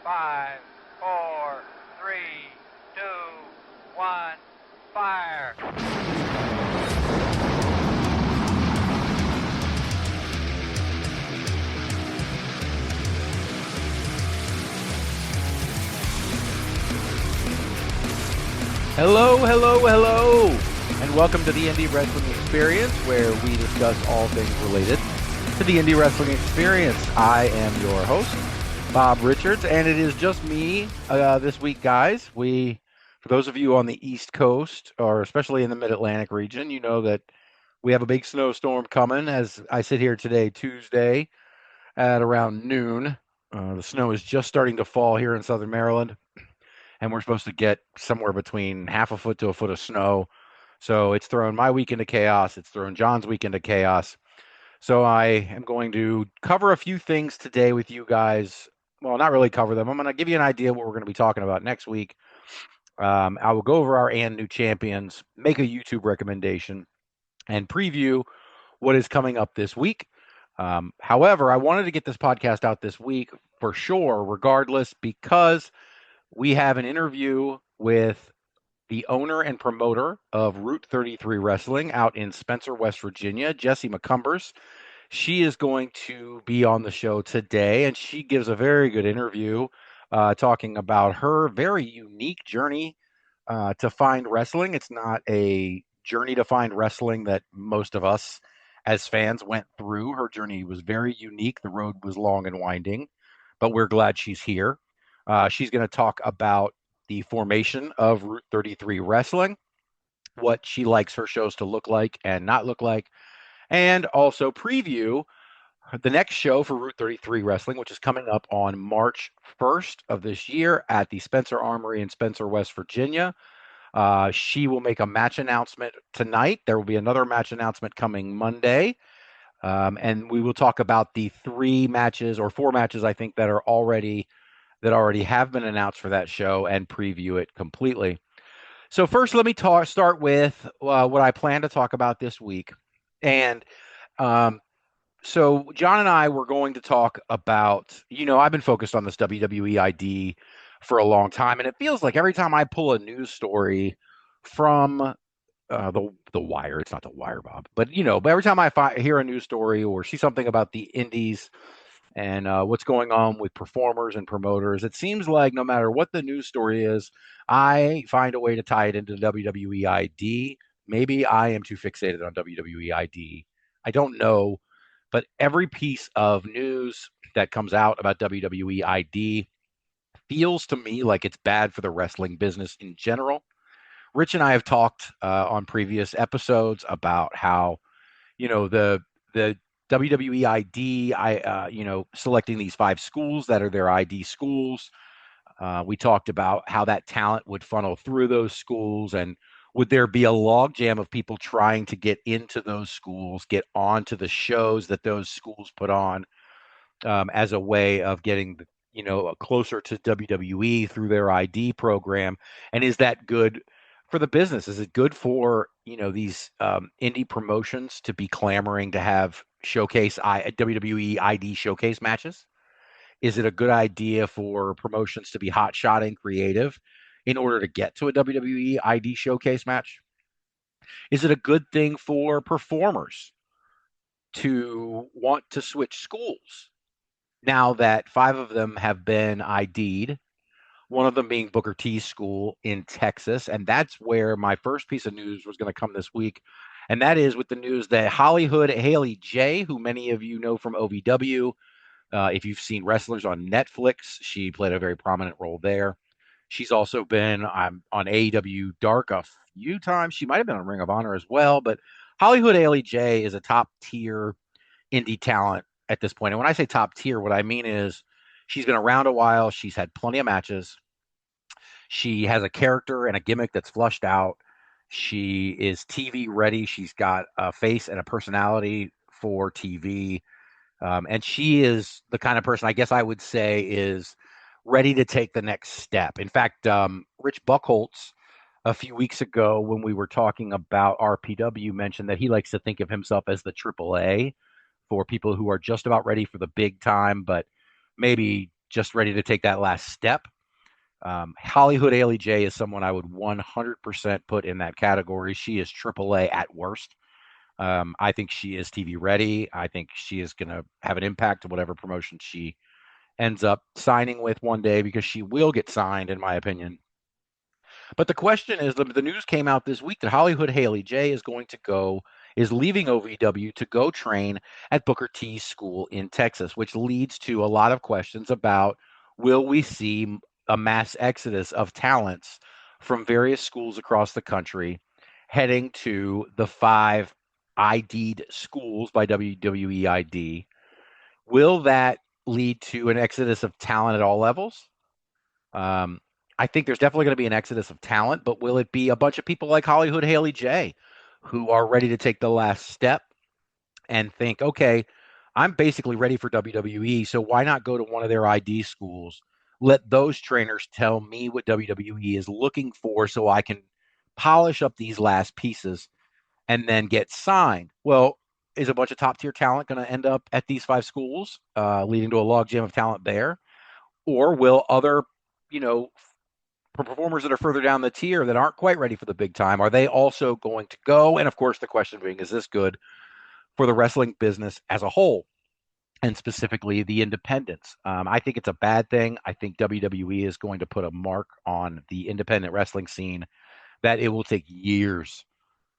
5, 4, 3, 2, 1, fire. Hello, and welcome to the Indie Wrestling Experience, where we discuss all things related to the Indie Wrestling Experience. I am your host, Bob Richards, and it is just me this week, guys. For those of you on the East Coast, or especially in the Mid-Atlantic region, you know that we have a big snowstorm coming as I sit here today, Tuesday, at around noon. The snow is just starting to fall here in Southern Maryland, and we're supposed to get somewhere between half a foot to a foot of snow. So it's thrown my week into chaos. It's thrown John's week into chaos. So I am going to cover a few things today with you guys. Well, not really cover them. I'm going to give you an idea what we're going to be talking about next week. I will go over our ANDNEW champions, make a YouTube recommendation, and preview what is coming up this week. However, I wanted to get this podcast out this week for sure, regardless, because we have an interview with the owner and promoter of Route 33 Wrestling out in Spencer, West Virginia, Jessie McCumbers. She is going to be on the show today, and she gives a very good interview talking about her very unique journey to find wrestling. It's not a journey to find wrestling that most of us as fans went through. Her journey was very unique. The road was long and winding, but we're glad she's here. She's going to talk about the formation of Route 33 Wrestling, what she likes her shows to look like and not look like, and also preview the next show for Route 33 Wrestling, which is coming up on March 1st of this year at the Spencer Armory in Spencer, West Virginia. She will make a match announcement tonight. There will be another match announcement coming Monday. And we will talk about the 3 matches or 4 matches, I think, that already have been announced for that show and preview it completely. So first, let me start with what I plan to talk about this week. And so John and I were going to talk about, I've been focused on this WWE ID for a long time, and it feels like every time I pull a news story from the wire, it's not the wire, Bob, but every time I hear a news story or see something about the indies and what's going on with performers and promoters, it seems like no matter what the news story is, I find a way to tie it into WWE ID. Maybe I am too fixated on WWE ID. I don't know, but every piece of news that comes out about WWE ID feels to me like it's bad for the wrestling business in general. Rich and I have talked on previous episodes about how, the WWE ID, selecting these 5 schools that are their ID schools. We talked about how that talent would funnel through those schools, and would there be a logjam of people trying to get into those schools, get onto the shows that those schools put on, as a way of getting, closer to WWE through their ID program? And is that good for the business? Is it good for, these indie promotions to be clamoring to have WWE ID showcase matches? Is it a good idea for promotions to be hot-shotting creative in order to get to a WWE ID showcase match? Is it a good thing for performers to want to switch schools now that 5 of them have been ID'd? One of them being Booker T's school in Texas. And that's where my first piece of news was going to come this week. And that is with the news that Hollyhood Haley J, who many of you know from OVW, if you've seen Wrestlers on Netflix, she played a very prominent role there. She's also been on AEW Dark a few times. She might have been on Ring of Honor as well. But Hollyhood Haley J is a top tier indie talent at this point. And when I say top tier, what I mean is she's been around a while. She's had plenty of matches. She has a character and a gimmick that's flushed out. She is TV ready. She's got a face and a personality for TV. And she is the kind of person, I guess I would say, is ready to take the next step. In fact, Rich Buchholtz, a few weeks ago when we were talking about RPW, mentioned that he likes to think of himself as the AAA for people who are just about ready for the big time, but maybe just ready to take that last step. Hollyhood Haley J is someone I would 100% put in that category. She is AAA at worst. I think she is TV ready. I think she is going to have an impact to whatever promotion she ends up signing with one day, because she will get signed, in my opinion. But the question is, the news came out this week that Hollyhood Haley J is leaving OVW to go train at Booker T's school in Texas, which leads to a lot of questions about, will we see a mass exodus of talents from various schools across the country heading to the 5 ID'd schools by WWE ID? Will that lead to an exodus of talent at all levels? Um, I think there's definitely going to be an exodus of talent, but will it be a bunch of people like Hollyhood Haley J who are ready to take the last step and think, okay, I'm basically ready for WWE, so why not go to one of their ID schools? Let those trainers tell me what WWE is looking for so I can polish up these last pieces and then get signed. Well, is a bunch of top tier talent going to end up at these 5 schools, leading to a logjam of talent there? Or will other, you know, performers that are further down the tier that aren't quite ready for the big time, are they also going to go? And of course, the question being, is this good for the wrestling business as a whole, and specifically the independents? I think it's a bad thing. I think WWE is going to put a mark on the independent wrestling scene that it will take years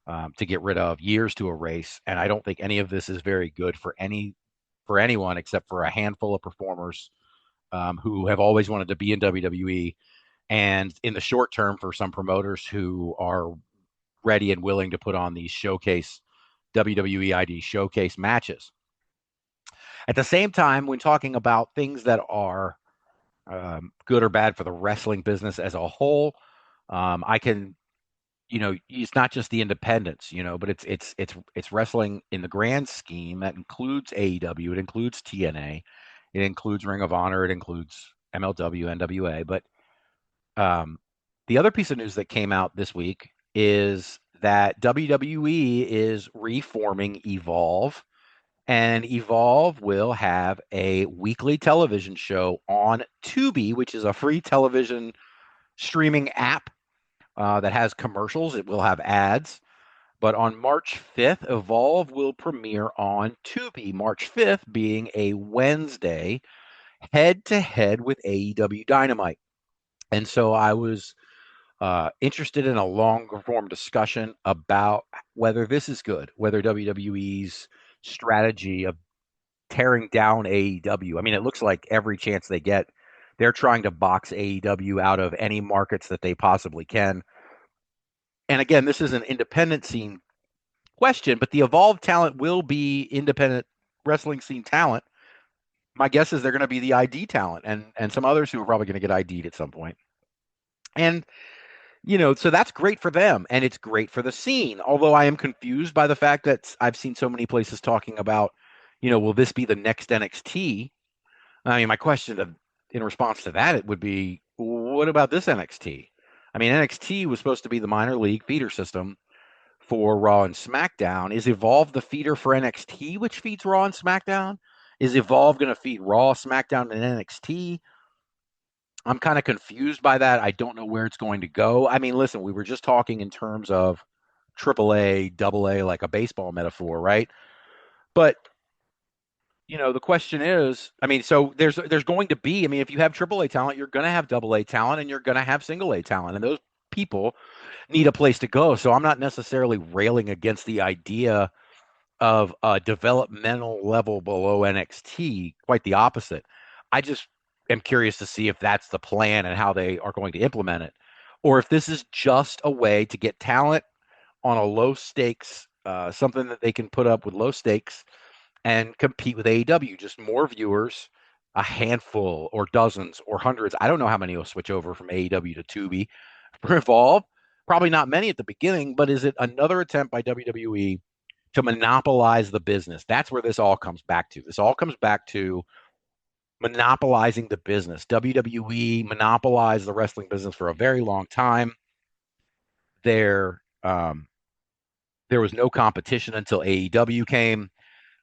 to get rid of, years to erase. And I don't think any of this is very good for anyone except for a handful of performers who have always wanted to be in WWE, and in the short term for some promoters who are ready and willing to put on these showcase WWE ID showcase matches. At the same time, when talking about things that are good or bad for the wrestling business as a whole, I can, it's not just the independents, but it's wrestling in the grand scheme that includes AEW, it includes TNA, it includes Ring of Honor, it includes MLW, NWA. But the other piece of news that came out this week is that WWE is reforming Evolve, and Evolve will have a weekly television show on Tubi, which is a free television streaming app that has commercials. It will have ads. But on March 5th, Evolve will premiere on Tubi, March 5th being a Wednesday, head to head with AEW Dynamite. And so I was interested in a longer form discussion about whether this is good, whether WWE's strategy of tearing down AEW. I mean, it looks like every chance they get, they're trying to box AEW out of any markets that they possibly can. And again, this is an independent scene question, but the Evolved talent will be independent wrestling scene talent. My guess is they're going to be the ID talent, and some others who are probably going to get ID'd at some point. And so that's great for them, and it's great for the scene. Although I am confused by the fact that I've seen so many places talking about, will this be the next NXT? I mean, my question in response to that, it would be, what about this NXT? I mean, NXT was supposed to be the minor league feeder system for Raw and SmackDown. Is Evolve the feeder for NXT, which feeds Raw and SmackDown? Is Evolve going to feed Raw, SmackDown, and NXT? I'm kind of confused by that. I don't know where it's going to go. I mean, listen, we were just talking in terms of AAA, AA, like a baseball metaphor, right? But the question is, I mean, so there's going to be, I mean, if you have AAA talent, you're going to have AA talent, and you're going to have single A talent, and those people need a place to go. So I'm not necessarily railing against the idea of a developmental level below NXT. Quite the opposite. I just am curious to see if that's the plan and how they are going to implement it, or if this is just a way to get talent on a low stakes, something that they can put up with low stakes and compete with AEW. Just more viewers, a handful or dozens or hundreds. I don't know how many will switch over from AEW to Tubi for Evolve. Probably not many at the beginning, but is it another attempt by WWE to monopolize the business? That's where this all comes back to. This all comes back to monopolizing the business. WWE monopolized the wrestling business for a very long time. There was no competition until AEW came.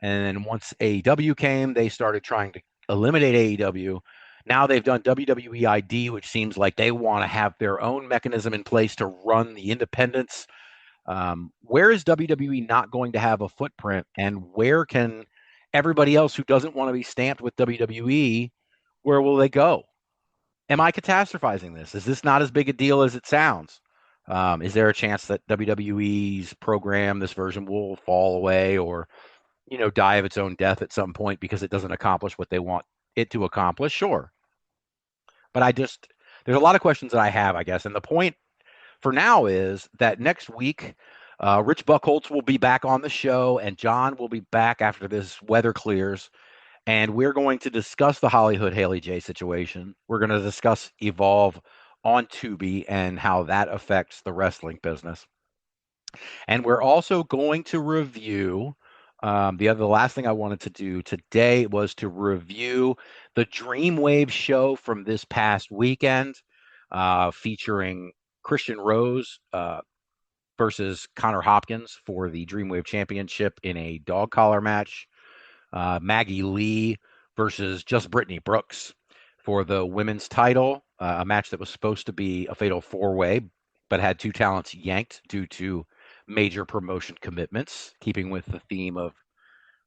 And then once AEW came, they started trying to eliminate AEW. Now they've done WWE ID, which seems like they want to have their own mechanism in place to run the independents. Where is WWE not going to have a footprint, and where can everybody else who doesn't want to be stamped with WWE, where will they go? Am I catastrophizing this? Is this not as big a deal as it sounds? Is there a chance that WWE's program, this version, will fall away or, die of its own death at some point because it doesn't accomplish what they want it to accomplish? Sure. But there's a lot of questions that I have, I guess. And the point for now is that next week, Rich Buchholtz will be back on the show, and Jon will be back after this weather clears. And we're going to discuss the Hollyhood Haley J situation. We're going to discuss Evolve on Tubi and how that affects the wrestling business. And we're also going to review the last thing I wanted to do today was to review the Dreamwave show from this past weekend, featuring Christian Rose versus Connor Hopkins for the Dreamwave Championship in a dog collar match. Maggie Lee versus Just Brittany Brooks for the women's title, a match that was supposed to be a fatal four-way, but had two talents yanked due to major promotion commitments, keeping with the theme of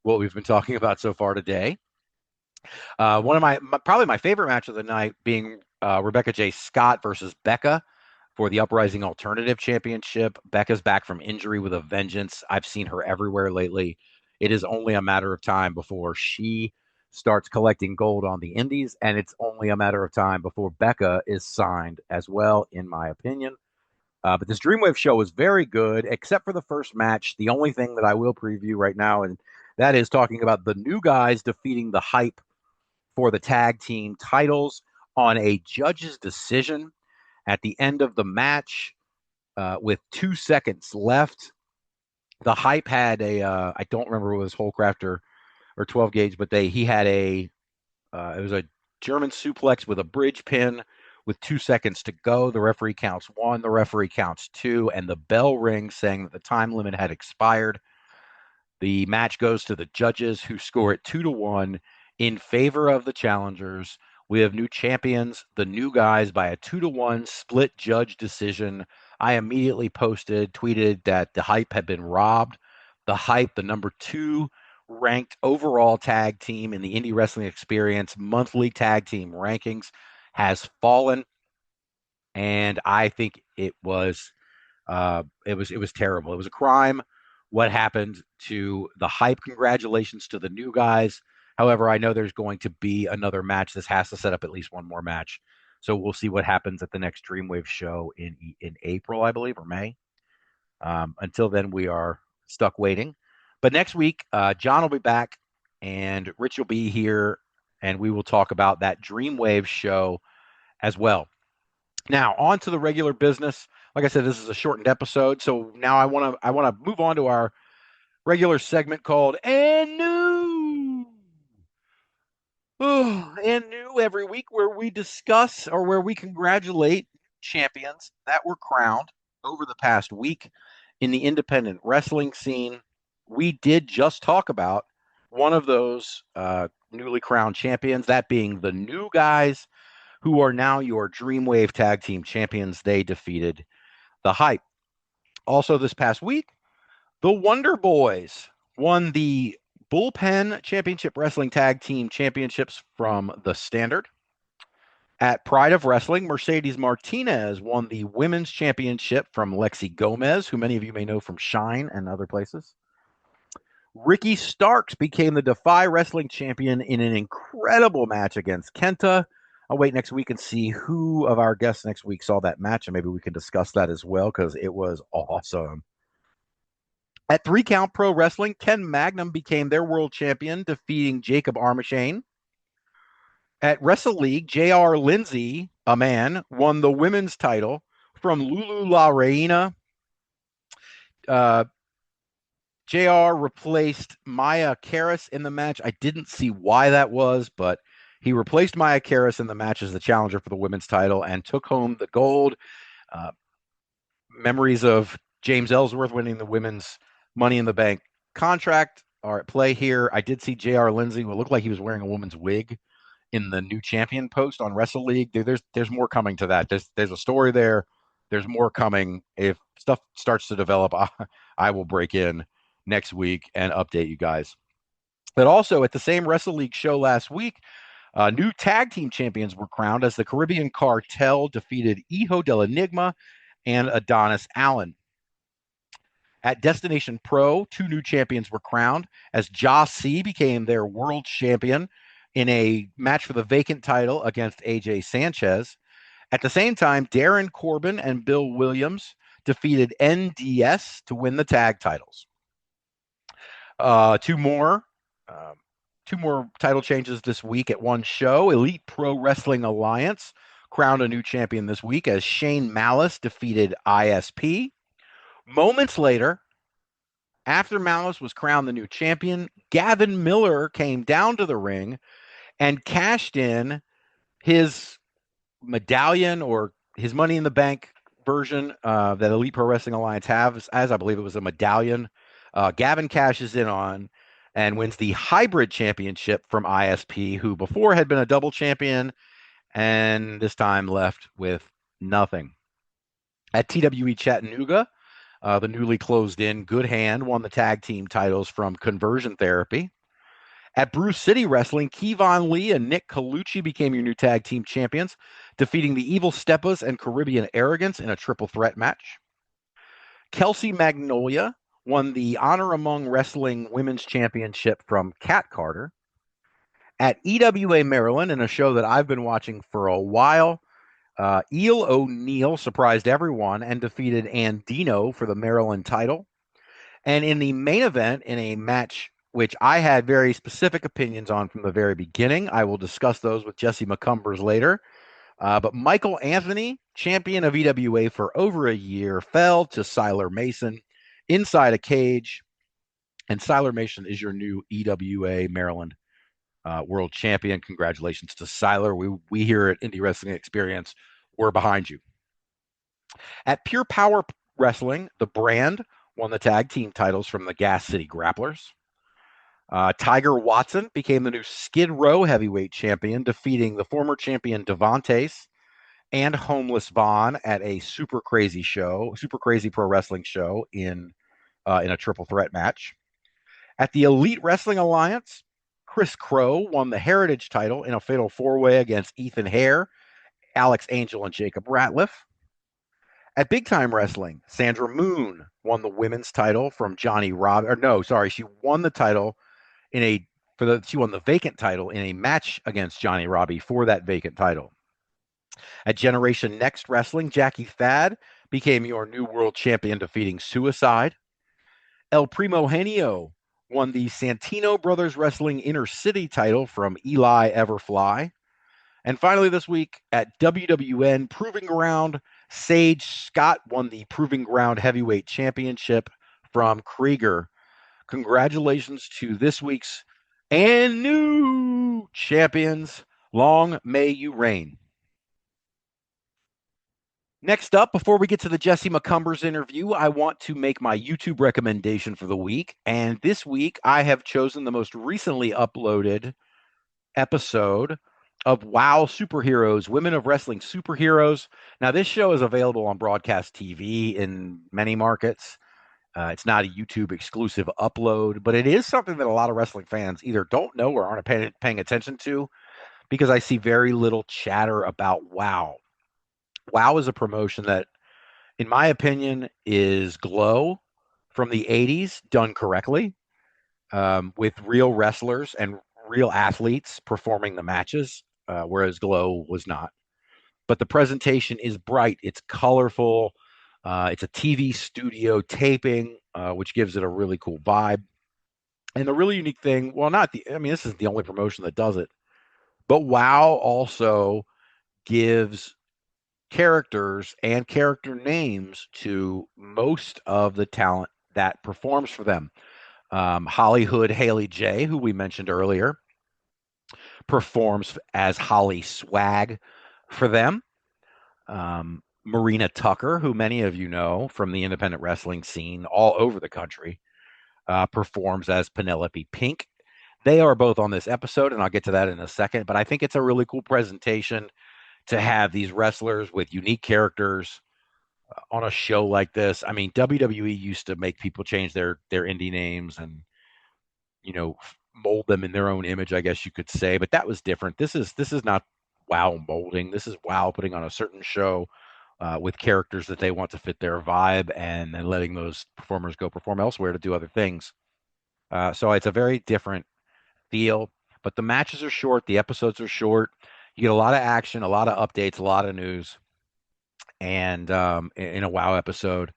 what we've been talking about so far today. One of probably my favorite match of the night being Rebecca J. Scott versus Becca for the Uprising Alternative Championship. Becca's back from injury with a vengeance. I've seen her everywhere lately. It is only a matter of time before she starts collecting gold on the indies, and it's only a matter of time before Becca is signed as well, in my opinion. But this Dreamwave show was very good, except for the first match. The only thing that I will preview right now, and that is talking about the new guys defeating the Hype for the tag team titles on a judge's decision at the end of the match with 2 seconds left. The Hype had I don't remember what it was, Holcraft or 12 gauge, but he had it was a German suplex with a bridge pin with 2 seconds to go. The referee counts 1, the referee counts 2, and the bell rings saying that the time limit had expired. The match goes to the judges, who score it 2-1 in favor of the challengers. We have new champions, the new guys, by a 2-1 split judge decision. I immediately tweeted that the Hype had been robbed. The Hype, the number 2 ranked overall tag team in the Indie Wrestling Experience monthly tag team rankings, has fallen, and I think it was terrible. It was a crime what happened to the Hype. Congratulations to the new guys. However, I know there's going to be another match. This has to set up at least one more match. So we'll see what happens at the next Dreamwave show in April, I believe, or May. Until then, we are stuck waiting. But next week, Jon will be back, and Rich will be here, and we will talk about that Dreamwave show as well. Now, on to the regular business. Like I said, this is a shortened episode, so now I want to move on to our regular segment called ANDNEW. ANDNEW every week, where we discuss or where we congratulate champions that were crowned over the past week in the independent wrestling scene. We did just talk about one of those newly crowned champions, that being the new guys who are now your Dreamwave Tag Team Champions. They defeated the Hype. Also this past week, the Wonder Boys won the Bullpen Championship Wrestling Tag Team Championships from the Standard. At Pride of Wrestling, Mercedes Martinez won the Women's Championship from Lexi Gomez, who many of you may know from Shine and other places. Ricky Starks became the Defy Wrestling Champion in an incredible match against Kenta. I'll wait next week and see who of our guests next week saw that match, and maybe we can discuss that as well, because it was awesome. At 3 Count Pro Wrestling, Ken Magnum became their world champion, defeating Jacob Armachane. At Wrestle League, J.R. Lindsay, a man, won the women's title from Lulu La Reina. JR replaced Maya Karis in the match. I didn't see why that was, but he replaced Maya Karis in the match as the challenger for the women's title and took home the gold. Memories of James Ellsworth winning the women's Money in the Bank contract are at play here. I did see J.R. Lindsay, who looked like he was wearing a woman's wig in the new champion post on Wrestle League. There's more coming to that. There's a story there. There's more coming. If stuff starts to develop, I will break in next week and update you guys. But also at the same Wrestle League show last week, new tag team champions were crowned as the Caribbean Cartel defeated Hijo del Enigma and Adonis Allen. At Destination Pro, 2 new champions were crowned as Josh C became their world champion in a match for the vacant title against AJ Sanchez. At the same time, Darren Corbin and Bill Williams defeated NDS to win the tag titles. Two more title changes this week at one show. Elite Pro Wrestling Alliance crowned a new champion this week as Shane Malice defeated ISP. Moments later, after Malice was crowned the new champion, Gavin Miller came down to the ring and cashed in his medallion, or his Money in the Bank version that Elite Pro Wrestling Alliance has, as I believe it was a medallion. Gavin cashes in on and wins the hybrid championship from ISP, who before had been a double champion and this time left with nothing. At TWE Chattanooga, the newly closed in Good Hand won the tag team titles from Conversion Therapy. At Bruce City Wrestling, Kevon Lee and Nick Colucci became your new tag team champions, defeating the Evil Steppas and Caribbean Arrogance in a triple threat match. Kelsey Magnolia won the Honor Among Wrestling Women's Championship from Kat Carter. At EWA Maryland, in a show that I've been watching for a while, Eel O'Neill surprised everyone and defeated ANDNEW for the Maryland title. And in the main event, in a match which I had very specific opinions on from the very beginning, I will discuss those with Jesse McCumbers later. But Michael Anthony, champion of EWA for over a year, fell to Siler Mason inside a cage. And Siler Mason is your new EWA Maryland world champion. Congratulations to Siler. We here at Indie Wrestling Experience, we're behind you. At Pure Power Wrestling, the Brand won the tag team titles from the Gas City Grapplers. Tiger Watson became the new Skid Row heavyweight champion, defeating the former champion Devantes and Homeless Vaughn at a super crazy pro wrestling show in a triple threat match. At the Elite Wrestling Alliance, Chris Crow won the Heritage title in a fatal 4-way against Ethan Hare, Alex Angel, and Jacob Ratliff. At Big Time Wrestling, Sandra Moon won the women's title from Johnny Rob. Or no, sorry, she won the title she won the vacant title in a match against Johnny Robbie for that vacant title. At Generation Next Wrestling, Jackie Thad became your new world champion, defeating Suicide. El Primo Genio won the Santino Brothers Wrestling Inner City title from Eli Everfly. And finally this week at WWN Proving Ground, Sage Scott won the Proving Ground Heavyweight Championship from Krieger. Congratulations to this week's and new champions. Long may you reign. Next up, before we get to the Jesse McCumbers interview, I want to make my YouTube recommendation for the week. And this week, I have chosen the most recently uploaded episode of WOW Superheroes, Women of Wrestling Superheroes. Now, this show is available on broadcast TV in many markets. It's not a YouTube exclusive upload, but it is something that a lot of wrestling fans either don't know or aren't paying attention to, because I see very little chatter about WOW. WOW is a promotion that, in my opinion, is Glow from the 80s done correctly, with real wrestlers and real athletes performing the matches, whereas Glow was not. But the presentation is bright. It's colorful. It's a TV studio taping, which gives it a really cool vibe. And the really unique thing, this isn't the only promotion that does it, but WOW also gives characters and character names to most of the talent that performs for them. Hollyhood Haley J, who we mentioned earlier, performs as Holly Swag for them. Marina Tucker, who many of you know from the independent wrestling scene all over the country, performs as Penelope Pink. They are both on this episode, and I'll get to that in a second. But I think it's a really cool presentation to have these wrestlers with unique characters on a show like this. I mean, WWE used to make people change their indie names and mold them in their own image, I guess you could say. But that was different. This is not WoW molding. This is WoW putting on a certain show with characters that they want to fit their vibe, and then letting those performers go perform elsewhere to do other things. So it's a very different feel. But the matches are short. The episodes are short. You get a lot of action, a lot of updates, a lot of news, and in a WoW episode.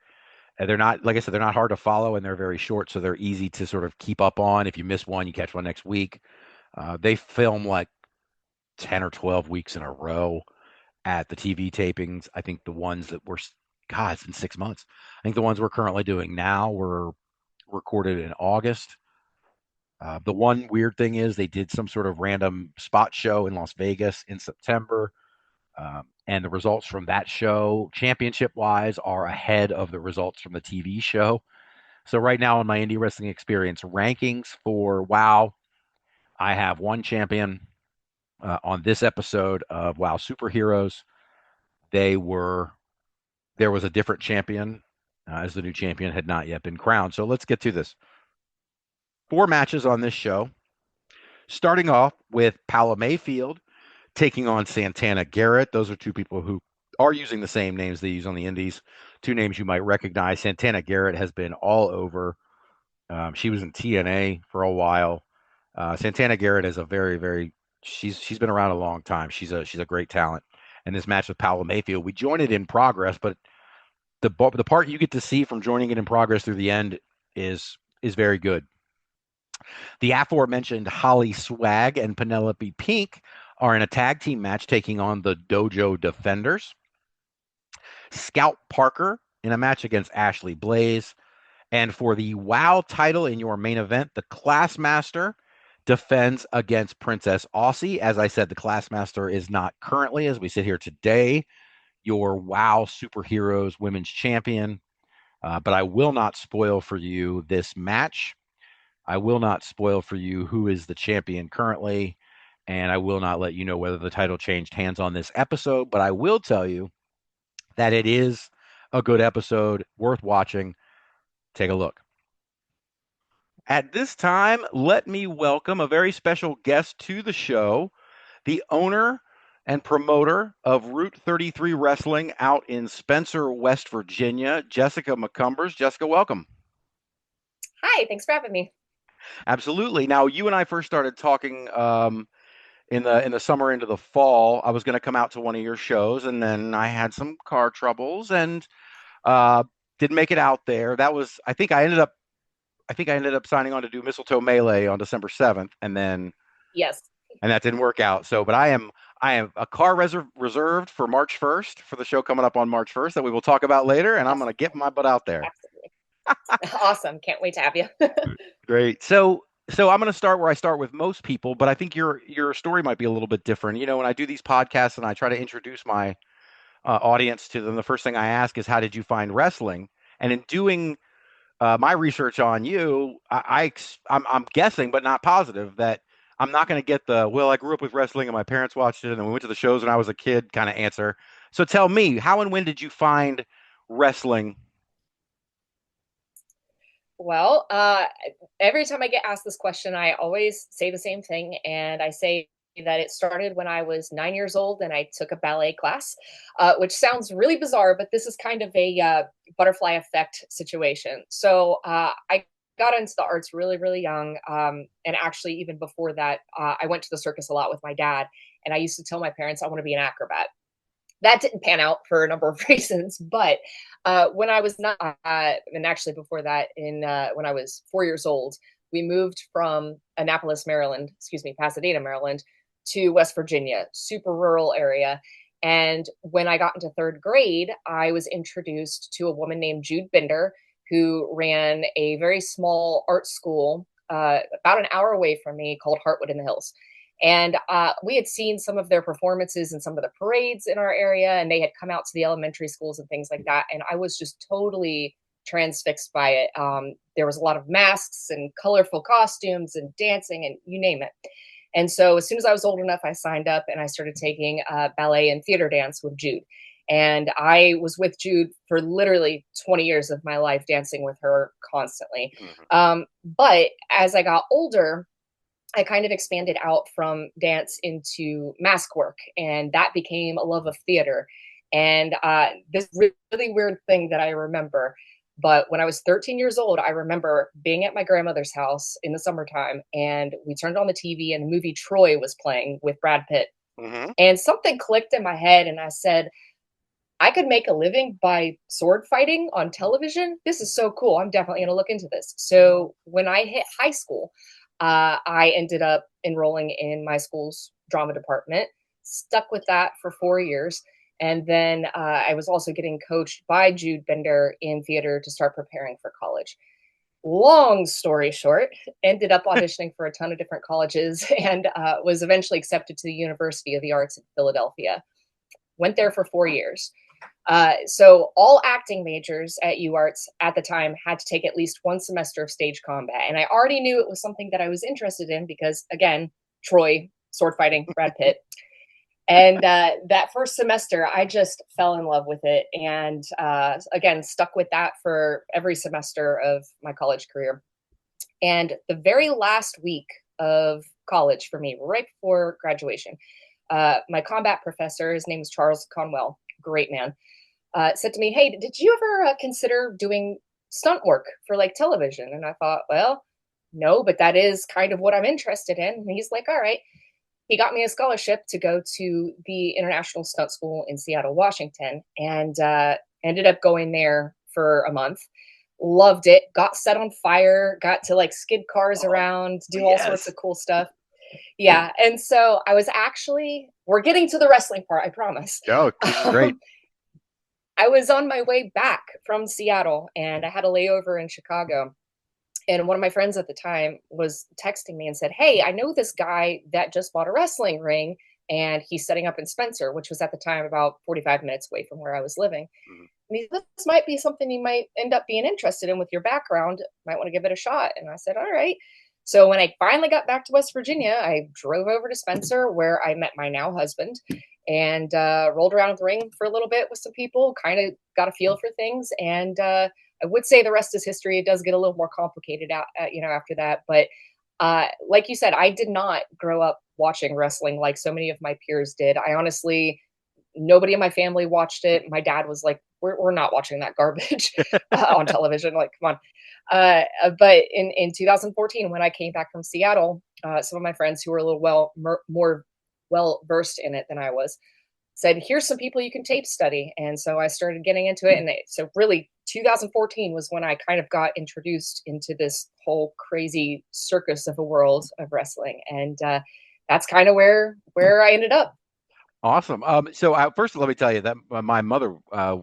And they're not, like I said, they're not hard to follow, and they're very short, so they're easy to sort of keep up on. If you miss one, you catch one next week. They film like 10 or 12 weeks in a row at the TV tapings. I think the ones that were, God, it's been 6 months. I think the ones we're currently doing now were recorded in August. The one weird thing is they did some sort of random spot show in Las Vegas in September. And the results from that show, championship wise, are ahead of the results from the TV show. So, right now, in my indie wrestling experience rankings for WoW, I have one champion on this episode of WoW Superheroes. There was a different champion, as the new champion had not yet been crowned. So, let's get to this. 4 matches on this show, starting off with Paula Mayfield taking on Santana Garrett. Those are two people who are using the same names they use on the indies. Two names you might recognize. Santana Garrett has been all over. She was in TNA for a while. Santana Garrett is a very she's been around a long time. She's a great talent. And this match with Paula Mayfield, we joined it in progress, but the part you get to see from joining it in progress through the end is very good. The aforementioned Holly Swag and Penelope Pink are in a tag team match taking on the Dojo Defenders. Scout Parker in a match against Ashley Blaze. And for the WoW title in your main event, the Classmaster defends against Princess Aussie. As I said, the Classmaster is not currently, as we sit here today, your WoW Superheroes Women's Champion. But I will not spoil for you this match. I will not spoil for you who is the champion currently. And I will not let you know whether the title changed hands on this episode. But I will tell you that it is a good episode, worth watching. Take a look. At this time, let me welcome a very special guest to the show, the owner and promoter of Route 33 Wrestling out in Spencer, West Virginia, Jessica McCumbers. Jessica, welcome. Hi, thanks for having me. Absolutely. Now, you and I first started talking in the summer into the fall. I was going to come out to one of your shows, and then I had some car troubles and didn't make it out there. That was, I think I ended up signing on to do Mistletoe Melee on December 7th, and then Yes. And that didn't work out. So, but I am a car reserved for March 1st for the show coming up on March 1st that we will talk about later, and I'm going to get my butt out there. Absolutely. Awesome. Can't wait to have you. Great. So I'm going to start where I start with most people, but I think your story might be a little bit different. You know, when I do these podcasts and I try to introduce my audience to them, the first thing I ask is, how did you find wrestling? And in doing my research on you, I'm guessing, but not positive, that I'm not going to get the, well, I grew up with wrestling and my parents watched it and then we went to the shows when I was a kid kind of answer. So tell me, how and when did you find wrestling? Well, every time I get asked this question, I always say the same thing. And I say that it started when I was 9 years old and I took a ballet class, which sounds really bizarre, but this is kind of a butterfly effect situation. So I got into the arts really, really young. And actually, even before that, I went to the circus a lot with my dad. And I used to tell my parents I want to be an acrobat. That didn't pan out for a number of reasons, but when I was not, and actually before that, when I was 4 years old, we moved from Pasadena, Maryland, to West Virginia, super rural area. And when I got into third grade, I was introduced to a woman named Jude Binder, who ran a very small art school about an hour away from me called Heartwood in the Hills. And we had seen some of their performances and some of the parades in our area, and they had come out to the elementary schools and things like that. And I was just totally transfixed by it. There was a lot of masks and colorful costumes and dancing and you name it. And so as soon as I was old enough, I signed up and I started taking ballet and theater dance with Jude. And I was with Jude for literally 20 years of my life, dancing with her constantly. But as I got older, I kind of expanded out from dance into mask work, and that became a love of theater. And this really weird thing that I remember, but when I was 13 years old, I remember being at my grandmother's house in the summertime, and we turned on the TV, and the movie Troy was playing with Brad Pitt. And something clicked in my head, and I said, I could make a living by sword fighting on television. This is so cool. I'm definitely going to look into this. So when I hit high school, I ended up enrolling in my school's drama department, stuck with that for 4 years. And then I was also getting coached by Jude Bender in theater to start preparing for college. Long story short, ended up auditioning for a ton of different colleges and was eventually accepted to the University of the Arts in Philadelphia. Went there for 4 years. So all acting majors at UArts at the time had to take at least one semester of stage combat. And I already knew it was something that I was interested in because, again, Troy, sword fighting, Brad Pitt. And that first semester, I just fell in love with it. And again, stuck with that for every semester of my college career. And the very last week of college for me, right before graduation, my combat professor, his name was Charles Conwell, great man, said to me, hey, did you ever consider doing stunt work for like television? And I thought, well, no, but that is kind of what I'm interested in. And he's like, all right. He got me a scholarship to go to the International Stunt School in Seattle, Washington, and ended up going there for a month. Loved it. Got set on fire. Got to like skid cars around, do all sorts of cool stuff. Yeah. And so I was actually, we're getting to the wrestling part, I promise. Oh, this is great. I was on my way back from Seattle and I had a layover in Chicago. And one of my friends at the time was texting me and said, hey, I know this guy that just bought a wrestling ring and he's setting up in Spencer, which was at the time about 45 minutes away from where I was living. And he said, this might be something you might end up being interested in with your background. Might want to give it a shot. And I said, all right. So when I finally got back to West Virginia, I drove over to Spencer where I met my now husband and rolled around the ring for a little bit with some people, kind of got a feel for things. And I would say the rest is history. It does get a little more complicated out, after that. But like you said, I did not grow up watching wrestling like so many of my peers did. I honestly, nobody in my family watched it. My dad was like, we're not watching that garbage on television. Like, come on. But in 2014, when I came back from Seattle, some of my friends who were a little more well versed in it than I was said, here's some people you can tape study. And so I started getting into it. And so really 2014 was when I kind of got introduced into this whole crazy circus of a world of wrestling. And that's kind of where I ended up. Awesome. So first, let me tell you that my mother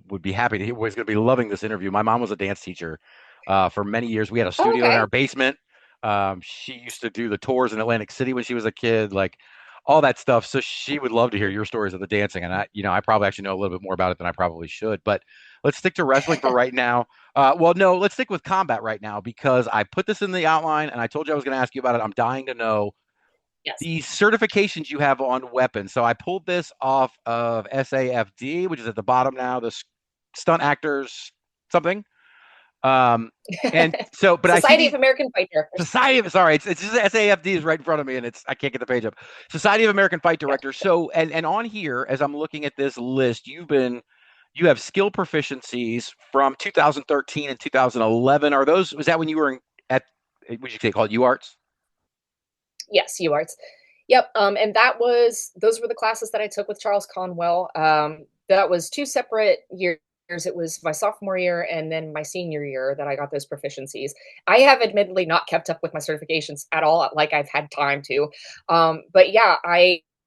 would be happy to hear, was going to be loving this interview. My mom was a dance teacher for many years. We had a studio in our basement. She used to do the tours in Atlantic City when she was a kid, like all that stuff. So she would love to hear your stories of the dancing. And I probably actually know a little bit more about it than I probably should. But let's stick to wrestling for right now. No, let's stick with combat right now because I put this in the outline and I told you I was going to ask you about it. I'm dying to know. Yes. The certifications you have on weapons. So I pulled this off of SAFD, which is at the bottom now, the stunt actors something. And so, but Society of American Fight Directors. It's just SAFD is right in front of me and I can't get the page up. Society of American Fight Directors. So, and on here, as I'm looking at this list, you have skill proficiencies from 2013 and 2011. Was that when you were would you say called UArts? Yes, UArts. Yep. And those were the classes that I took with Charles Conwell. That was 2 separate years. It was my sophomore year and then my senior year that I got those proficiencies. I have admittedly not kept up with my certifications at all, like I've had time to. But yeah,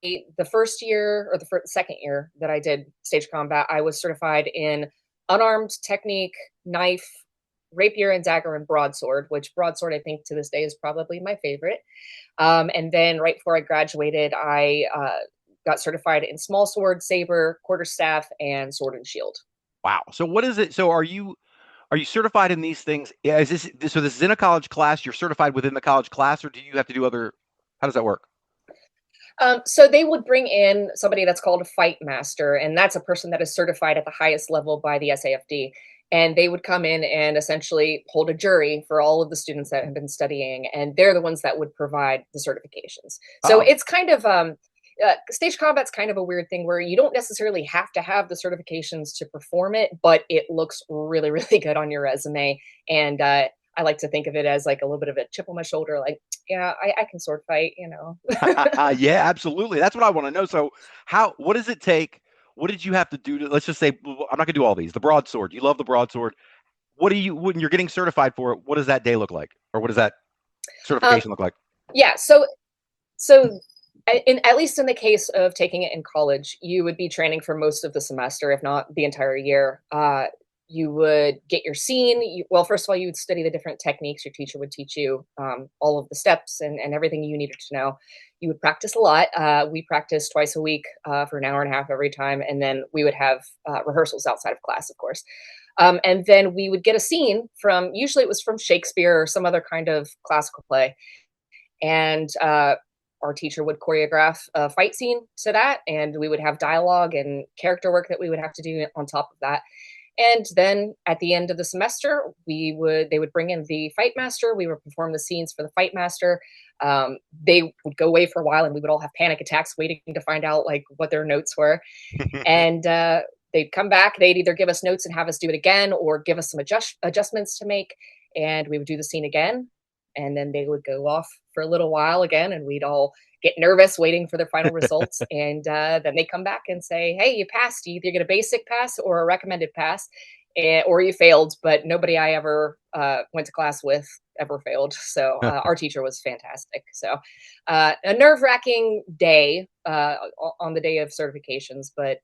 the first year or the second year that I did stage combat, I was certified in unarmed technique, knife, rapier and dagger, and broadsword, which broadsword I think to this day is probably my favorite. And then right before I graduated, I got certified in small sword, saber, quarterstaff, and sword and shield. Wow. So what is it? So Are you certified in these things? Yeah, is this so? This is in a college class. You're certified within the college class, or do you have to do other? How does that work? So they would bring in somebody that's called a fight master, and that's a person that is certified at the highest level by the SAFD. And they would come in and essentially hold a jury for all of the students that have been studying, and they're the ones that would provide the certifications. So Oh, it's kind of stage combat's kind of a weird thing where you don't necessarily have to have the certifications to perform it, but it looks really, really good on your resume. And I like to think of it as like a little bit of a chip on my shoulder, like, yeah, I can sword fight, you know. yeah, absolutely. That's what I want to know. So, what does it take? What did you have to do to, let's just say, I'm not going to do all these. The broadsword, you love the broadsword. What do you, when you're getting certified for it, what does that day look like? Or what does that um, certification look like? yeah, so in at least in the case of taking it in college, you would be training for most of the semester, if not the entire year. You would get your scene. Well, first of all, you would study the different techniques. Your teacher would teach you all of the steps and everything you needed to know. You would practice a lot. We practiced twice a week for an hour and a half every time. And then we would have rehearsals outside of class, of course. And then we would get a scene from, usually it was from Shakespeare or some other kind of classical play. And our teacher would choreograph a fight scene to that, and we would have dialogue and character work that we would have to do on top of that. And then at the end of the semester, they would bring in the fight master. We would perform the scenes for the fight master. They would go away for a while, and we would all have panic attacks waiting to find out like what their notes were. And they'd come back. They'd either give us notes and have us do it again, or give us some adjustments to make, and we would do the scene again. And then they would go off for a little while again, and we'd all get nervous waiting for their final results. And then they come back and say, hey, you passed. You either get a basic pass or a recommended pass, or you failed. But nobody I ever went to class with ever failed. So our teacher was fantastic. So a nerve-wracking day on the day of certifications, but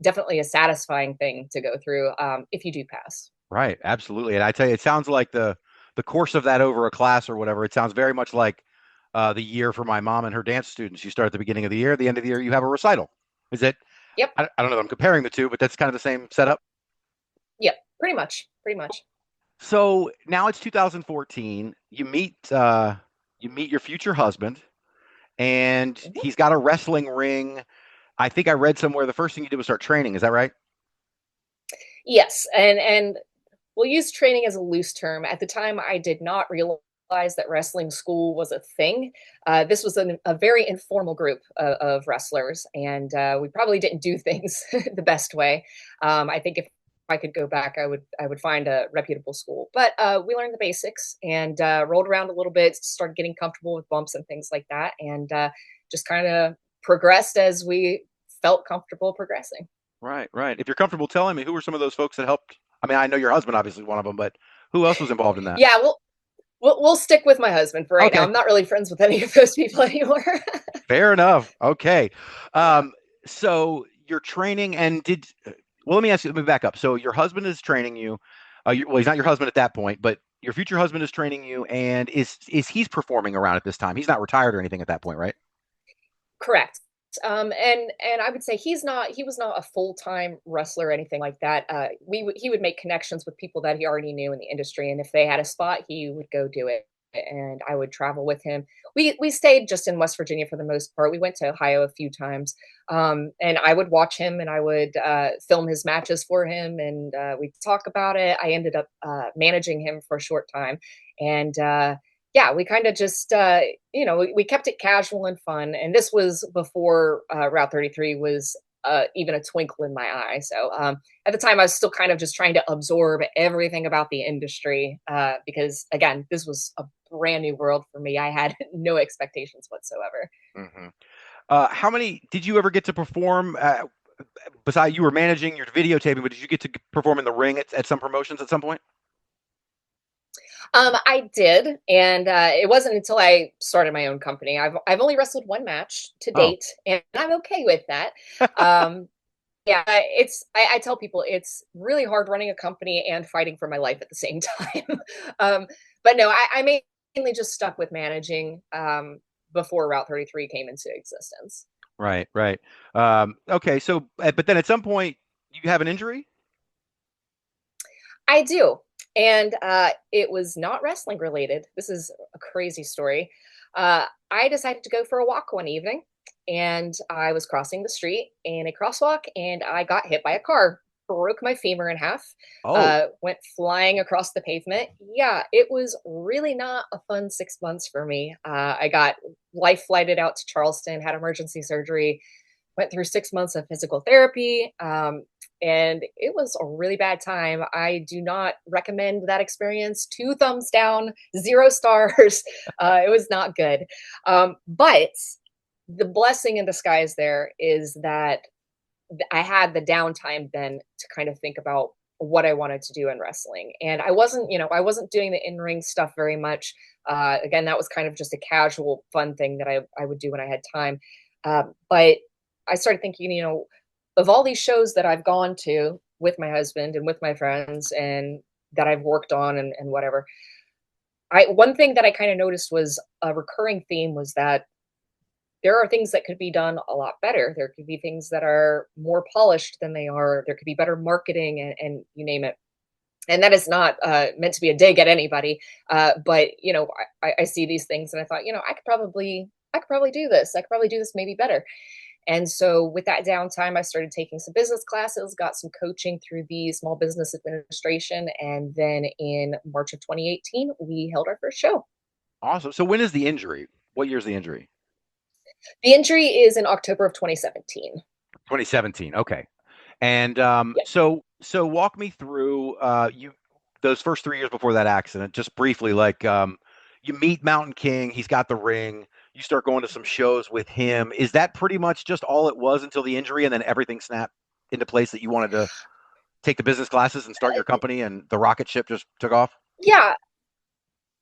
definitely a satisfying thing to go through if you do pass. Right, absolutely. And I tell you, it sounds like the course of that over a class or whatever. It sounds very much like the year for my mom and her dance students. You start at the beginning of the year, at the end of the year, you have a recital. Is it? Yep. I don't know if I'm comparing the two, but that's kind of the same setup. Yep. Pretty much. Pretty much. So now it's 2014. You meet your future husband, and Mhm. he's got a wrestling ring. I think I read somewhere the first thing you did was start training. Is that right? Yes, and we'll use training as a loose term. At the time, I did not realize that wrestling school was a thing. This was a very informal group of wrestlers, and we probably didn't do things the best way. I think if I could go back, I would find a reputable school. But we learned the basics and rolled around a little bit, started getting comfortable with bumps and things like that, and just kind of progressed as we felt comfortable progressing. Right, right. If you're comfortable telling me, who were some of those folks that helped? I mean, I know your husband obviously one of them, but who else was involved in that? Yeah, we'll stick with my husband for right now. Okay, I'm not really friends with any of those people anymore. fair enough. Okay. So you're training and well, let me ask you, let me back up. So your husband is training you. Well, he's not your husband at that point, but your future husband is training you, and he's performing around at this time? He's not retired or anything at that point, right? Correct. And I would say he was not a full-time wrestler or anything like that. He would make connections with people that he already knew in the industry, and if they had a spot, he would go do it. And I would travel with him. We stayed just in West Virginia for the most part. We went to Ohio a few times, and I would watch him, and I would film his matches for him, and we'd talk about it. I ended up managing him for a short time, and yeah, we kind of just we kept it casual and fun. And this was before Route 33 was even a twinkle in my eye. So at the time, I was still kind of just trying to absorb everything about the industry because, again, this was a brand new world for me. I had no expectations whatsoever. Hmm. How many did you ever get to perform? Besides, you were managing, your videotaping, but did you get to perform in the ring at some promotions at some point? I did, and it wasn't until I started my own company. I've only wrestled one match to Oh, date, and I'm okay with that. Um, Yeah, I tell people it's really hard running a company and fighting for my life at the same time. um, but no, I mainly just stuck with managing before Route 33 came into existence. right, right. Okay, so but then at some point you have an injury. I do. And it was not wrestling related. This is a crazy story. I decided to go for a walk one evening, and I was crossing the street in a crosswalk, and I got hit by a car, broke my femur in half, Oh, went flying across the pavement. Yeah, it was really not a fun 6 months for me. I got life flighted out to Charleston, had emergency surgery, went through 6 months of physical therapy. And it was a really bad time. I do not recommend that experience. 2 thumbs down, 0 stars. It was not good. But the blessing in disguise there is that I had the downtime then to kind of think about what I wanted to do in wrestling. And I wasn't doing the in-ring stuff very much. Again, that was kind of just a casual, fun thing that I would do when I had time. But I started thinking, of all these shows that I've gone to with my husband and with my friends and that I've worked on and whatever, one thing that I kind of noticed was a recurring theme was that there are things that could be done a lot better. There could be things that are more polished than they are. There could be better marketing and you name it. And that is not meant to be a dig at anybody. But I see these things and I thought, I could probably do this. I could probably do this maybe better. And so with that downtime, I started taking some business classes, got some coaching through the Small Business Administration. And then in March of 2018, we held our first show. awesome. So when is the injury? What year's the injury? The injury is in October of 2017. 2017. Okay. And Yeah. so walk me through you those first 3 years before that accident, just briefly. Like you meet Mountain King, he's got the ring. You start going to some shows with him. Is that pretty much just all it was until the injury, and then everything snapped into place that you wanted to take the business classes and start your company, and the rocket ship just took off? Yeah.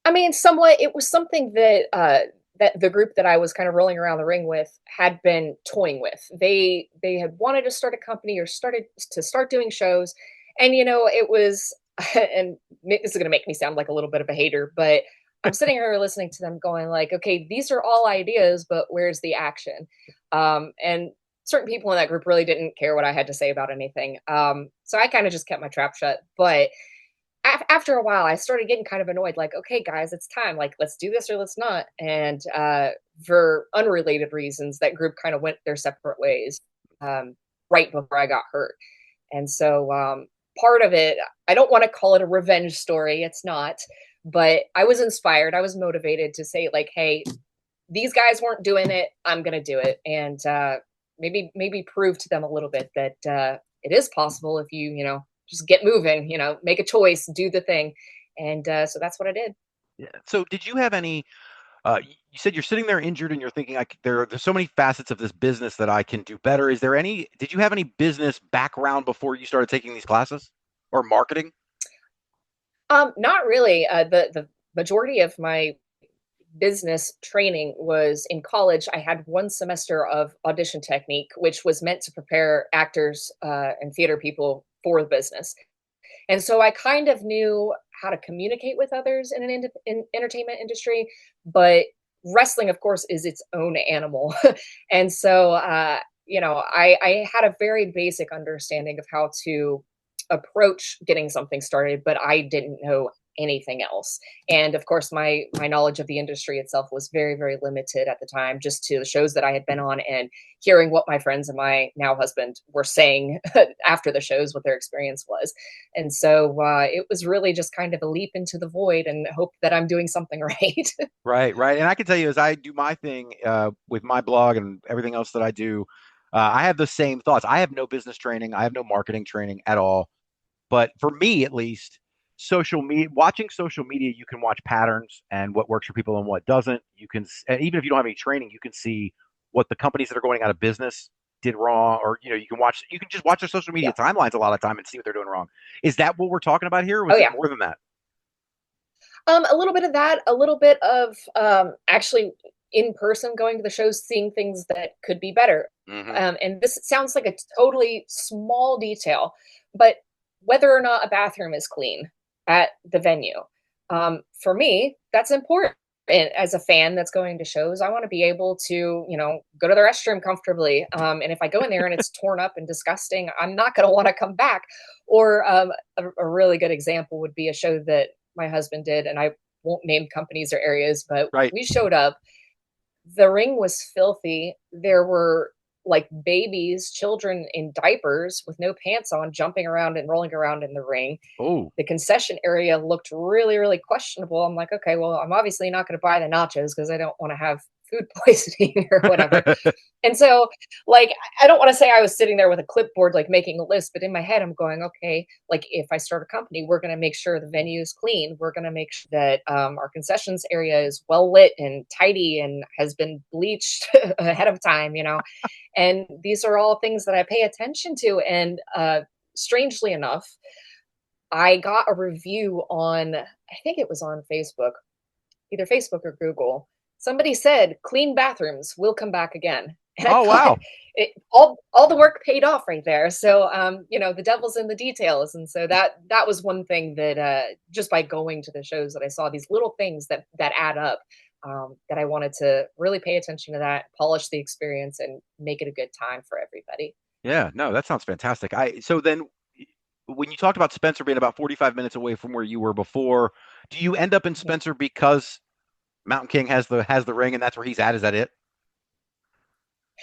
I mean, somewhat, it was something that that the group that I was kind of rolling around the ring with had been toying with. They had wanted to start a company or started to start doing shows, and it was. And this is going to make me sound like a little bit of a hater, but I'm sitting here listening to them, going like, "Okay, these are all ideas, but where's the action?" And certain people in that group really didn't care what I had to say about anything. So I kind of just kept my trap shut, but after a while, I started getting kind of annoyed. Like, okay, guys, it's time. Like, let's do this or let's not. And for unrelated reasons, that group kind of went their separate ways right before I got hurt. And so part of it, I don't want to call it a revenge story. It's not. But I was inspired. I was motivated to say, like, hey, these guys weren't doing it. I'm going to do it. And maybe prove to them a little bit that it is possible if just get moving, make a choice, do the thing. And so that's what I did. Yeah. So did you have any you said you're sitting there injured and you're thinking there's so many facets of this business that I can do better. Did you have any business background before you started taking these classes or marketing? Not really. The majority of my business training was in college. I had 1 semester of audition technique, which was meant to prepare actors and theater people for the business. And so I kind of knew how to communicate with others in in entertainment industry, but wrestling, of course, is its own animal. And so, I had a very basic understanding of how to approach getting something started, but I didn't know anything else. And of course, my knowledge of the industry itself was very, very limited at the time, just to the shows that I had been on and hearing what my friends and my now husband were saying after the shows, what their experience was. And so it was really just kind of a leap into the void and hope that I'm doing something right. Right, right. And I can tell you, as I do my thing with my blog and everything else that I do, I have the same thoughts. I have no business training. I have no marketing training at all. But for me, at least, watching social media, you can watch patterns and what works for people and what doesn't. And even if you don't have any training, you can see what the companies that are going out of business did wrong, or you can just watch their social media Yeah. timelines a lot of time and see what they're doing wrong. Is that what we're talking about here, or Oh, was it yeah. more than that? A little bit of that, a little bit of actually in person going to the shows, seeing things that could be better. Hmm. And this sounds like a totally small detail, but whether or not a bathroom is clean at the venue, for me, that's important. as a fan that's going to shows, I want to be able to, go to the restroom comfortably. And if I go in there and it's torn up and disgusting, I'm not going to want to come back. Or a really good example would be a show that my husband did, and I won't name companies or areas, but Right. we showed up. The ring was filthy. There were like babies, children in diapers with no pants on, jumping around and rolling around in the ring. Oh, The concession area looked really, really questionable. I'm like, okay, well, I'm obviously not going to buy the nachos because I don't want to have food poisoning or whatever. And so, like, I don't want to say I was sitting there with a clipboard, like making a list, but in my head, I'm going, okay, like if I start a company, we're going to make sure the venue is clean. We're going to make sure that our concessions area is well lit and tidy and has been bleached ahead of time, And these are all things that I pay attention to. And strangely enough, I got a review on, I think it was on Facebook, either Facebook or Google. Somebody said, clean bathrooms, will come back again. And I oh, thought wow. all the work paid off right there. So, the devil's in the details. And so that was one thing that just by going to the shows that I saw these little things that add up, that I wanted to really pay attention to that, polish the experience and make it a good time for everybody. Yeah, no, that sounds fantastic. So then when you talked about Spencer being about 45 minutes away from where you were before, do you end up in Spencer because Mountain King has the ring and that's where he's at? Is that it?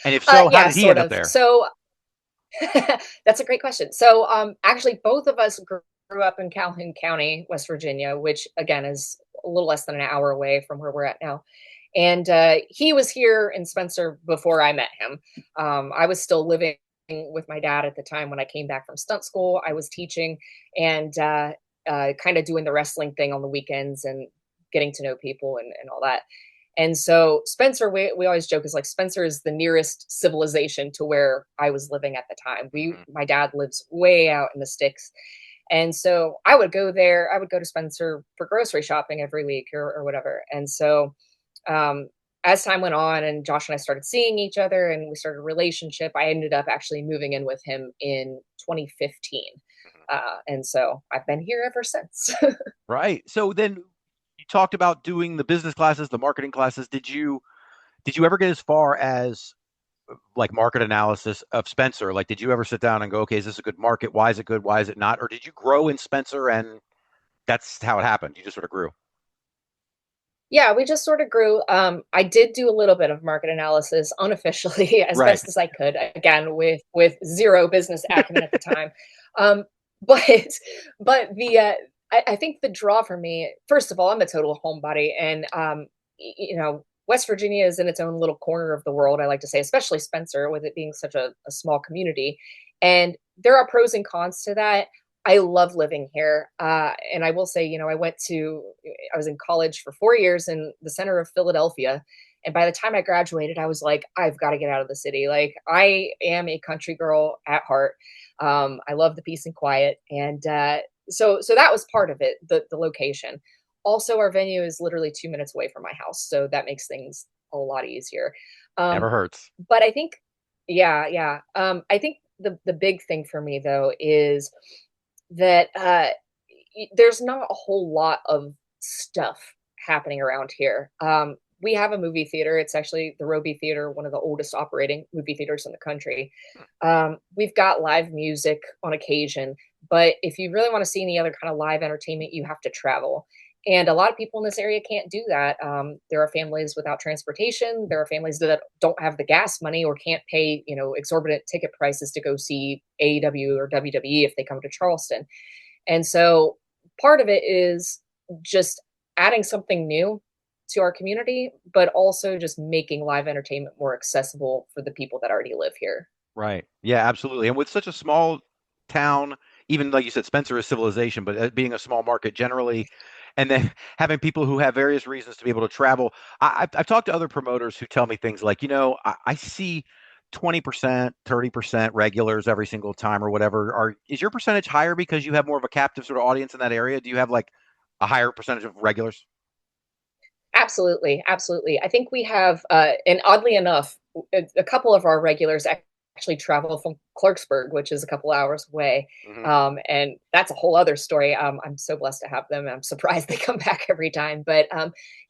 And if so, how Yeah, did he sort end up of. there? So that's a great question. So, actually, both of us grew up in Calhoun County, West Virginia, which again is a little less than an hour away from where we're at now. And he was here in Spencer before I met him. I was still living with my dad at the time when I came back from stunt school. I was teaching and kind of doing the wrestling thing on the weekends and getting to know people and all that. And so Spencer, we always joke is like Spencer is the nearest civilization to where I was living at the time. My dad lives way out in the sticks. And so I would go there. I would go to Spencer for grocery shopping every week or whatever. And so as time went on and Josh and I started seeing each other and we started a relationship, I ended up actually moving in with him in 2015. And so I've been here ever since. Right. So then you talked about doing the business classes, the marketing classes. Did you ever get as far as like market analysis of Spencer? Like, did you ever sit down and go, okay, is this a good market? Why is it good? Why is it not? Or did you grow in Spencer and that's how it happened? You just sort of grew. Yeah, we just sort of grew. I did do a little bit of market analysis unofficially as Right. best as I could, again, with zero business acumen at the time. Um, but I think the draw for me, first of all, I'm a total homebody, and West Virginia is in its own little corner of the world. I like to say, especially Spencer, with it being such a small community, and there are pros and cons to that. I love living here. And I will say, I was in college for 4 years in the center of Philadelphia. And by the time I graduated, I was like, I've got to get out of the city. Like, I am a country girl at heart. I love the peace and quiet. And so that was part of it, the location. Also, our venue is literally 2 minutes away from my house. So that makes things a lot easier. Never hurts. But I think, yeah. I think the big thing for me, though, is that there's not a whole lot of stuff happening around here. We have a movie theater. It's actually the Roby Theater, one of the oldest operating movie theaters in the country. We've got live music on occasion, but if you really want to see any other kind of live entertainment, you have to travel. And a lot of people in this area can't do that. There are families without transportation. There are families that don't have the gas money or can't pay, exorbitant ticket prices to go see AEW or WWE if they come to Charleston. And so part of it is just adding something new to our community, but also just making live entertainment more accessible for the people that already live here. Right. Yeah, absolutely. And with such a small town, even like you said, Spencer is civilization, but being a small market generally, and then having people who have various reasons to be able to travel. I've talked to other promoters who tell me things like, I see 20%, 30% regulars every single time or whatever. Is your percentage higher because you have more of a captive sort of audience in that area? Do you have like a higher percentage of regulars? Absolutely. Absolutely. I think we have, and oddly enough, a couple of our regulars actually travel from Clarksburg, which is a couple hours away. And that's a whole other story. I'm so blessed to have them. I'm surprised they come back every time. But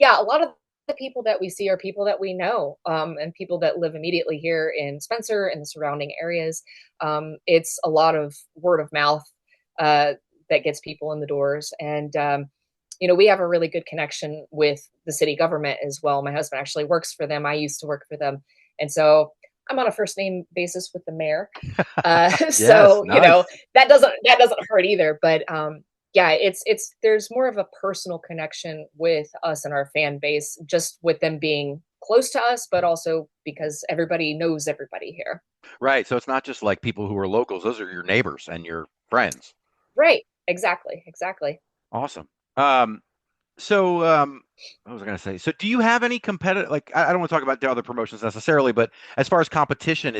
yeah, a lot of the people that we see are people that we know, and people that live immediately here in Spencer and the surrounding areas. It's a lot of word of mouth that gets people in the doors. And, we have a really good connection with the city government as well. My husband actually works for them. I used to work for them. And so I'm on a first name basis with the mayor. So, nice. that doesn't hurt either. But yeah, there's more of a personal connection with us and our fan base, just with them being close to us, but also because everybody knows everybody here. Right. So it's not just like people who are locals; those are your neighbors and your friends. Right. Exactly. Awesome. What was I going to say? So do you have any competitive, like, I don't want to talk about the other promotions necessarily, but as far as competition,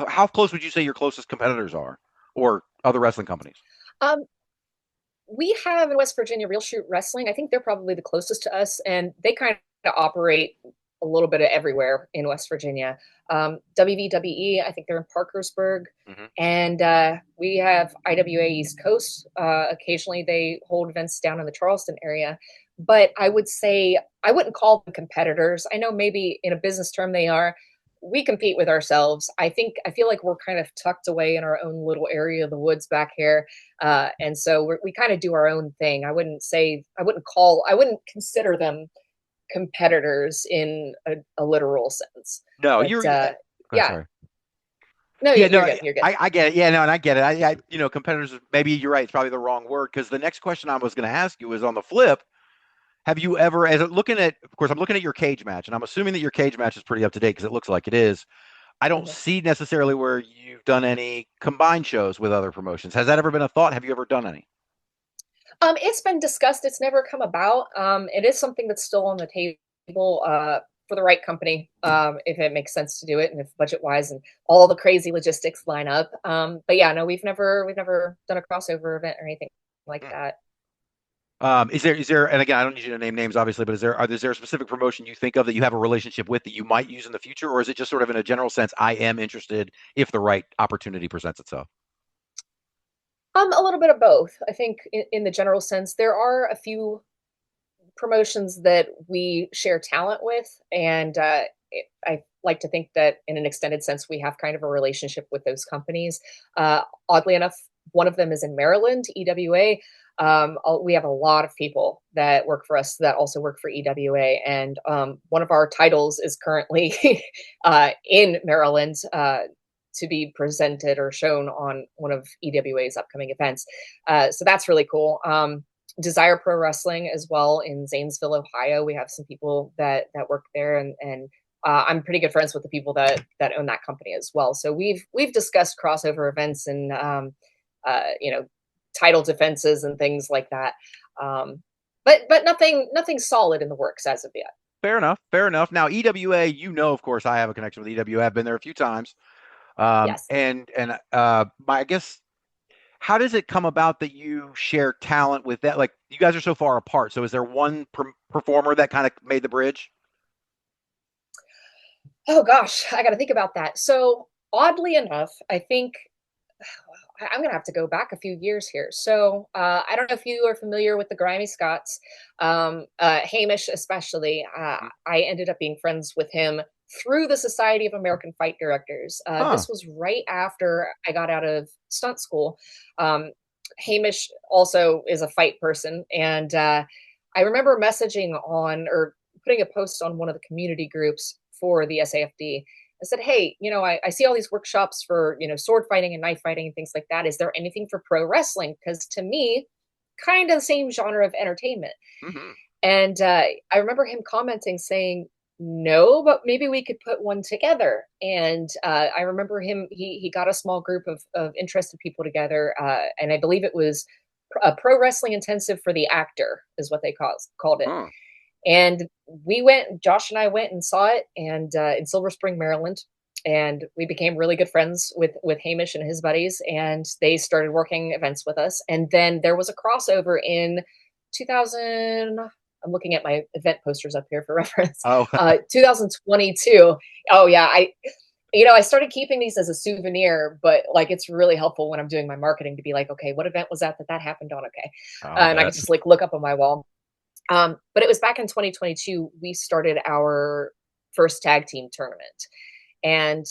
how close would you say your closest competitors are, or other wrestling companies? Um, we have in West Virginia Real Shoot Wrestling. I think they're probably the closest to us, and they kind of operate a little bit of everywhere in West Virginia. WVWE, I think they're in Parkersburg. Mm-hmm. And we have IWA East Coast. Occasionally they hold events down in the Charleston area. But I would say I wouldn't call them competitors. I know maybe in a business term they are. We compete with ourselves. I feel like we're kind of tucked away in our own little area of the woods back here. And so we kind of do our own thing. I wouldn't consider them competitors in a literal sense. No, but, you're yeah. Sorry. No, yeah, you're good. I get it. Yeah, no, and I get it. Competitors, maybe you're right. It's probably the wrong word, because the next question I was going to ask you is on the flip. Have you ever, of course, I'm looking at your cage match, and I'm assuming that your cage match is pretty up to date because it looks like it is. I don't see necessarily where you've done any combined shows with other promotions. Has that ever been a thought? Have you ever done any? It's been discussed. It's never come about. It is something that's still on the table for the right company, if it makes sense to do it, and if budget wise and all the crazy logistics line up. But yeah, no, we've never done a crossover event or anything like that. Is there, and again, I don't need you to name names, obviously, but is there a specific promotion you think of that you have a relationship with that you might use in the future, or is it just sort of in a general sense, I am interested if the right opportunity presents itself? A little bit of both. I think in the general sense, there are a few promotions that we share talent with, and I like to think that in an extended sense, we have kind of a relationship with those companies. Oddly enough, one of them is in Maryland, EWA. We have a lot of people that work for us that also work for EWA, and one of our titles is currently in Maryland to be presented or shown on one of EWA's upcoming events. So that's really cool. Desire Pro Wrestling as well in Zanesville, Ohio. We have some people that work there, and I'm pretty good friends with the people that own that company as well. So we've discussed crossover events and title defenses and things like that. But nothing solid in the works as of yet. Fair enough. Now, EWA, of course, I have a connection with EWA. I've been there a few times. Yes. And I guess, how does it come about that you share talent with that? Like, you guys are so far apart. So is there one performer that kind of made the bridge? Oh gosh, I got to think about that. So oddly enough, I think I'm going to have to go back a few years here. So I don't know if you are familiar with the Grimy Scots, Hamish especially. I ended up being friends with him through the Society of American Fight Directors. This was right after I got out of stunt school. Hamish also is a fight person. And I remember messaging on or putting a post on one of the community groups for the SAFD. I said, hey, I see all these workshops for, sword fighting and knife fighting and things like that. Is there anything for pro wrestling? Because to me, kind of the same genre of entertainment. Mm-hmm. And I remember him commenting saying, no, but maybe we could put one together. And I remember he got a small group of interested people together. And I believe it was a pro wrestling intensive for the actor is what they called it. Oh. And Josh and I went and saw it and in Silver Spring, Maryland. And we became really good friends with Hamish and his buddies. And they started working events with us. And then there was a crossover in 2000. I'm looking at my event posters up here for reference. 2022. Oh yeah. I started keeping these as a souvenir, but like, it's really helpful when I'm doing my marketing to be like, okay, what event was that happened on? Okay. And I can just like look up on my wall. But it was back in 2022, we started our first tag team tournament. And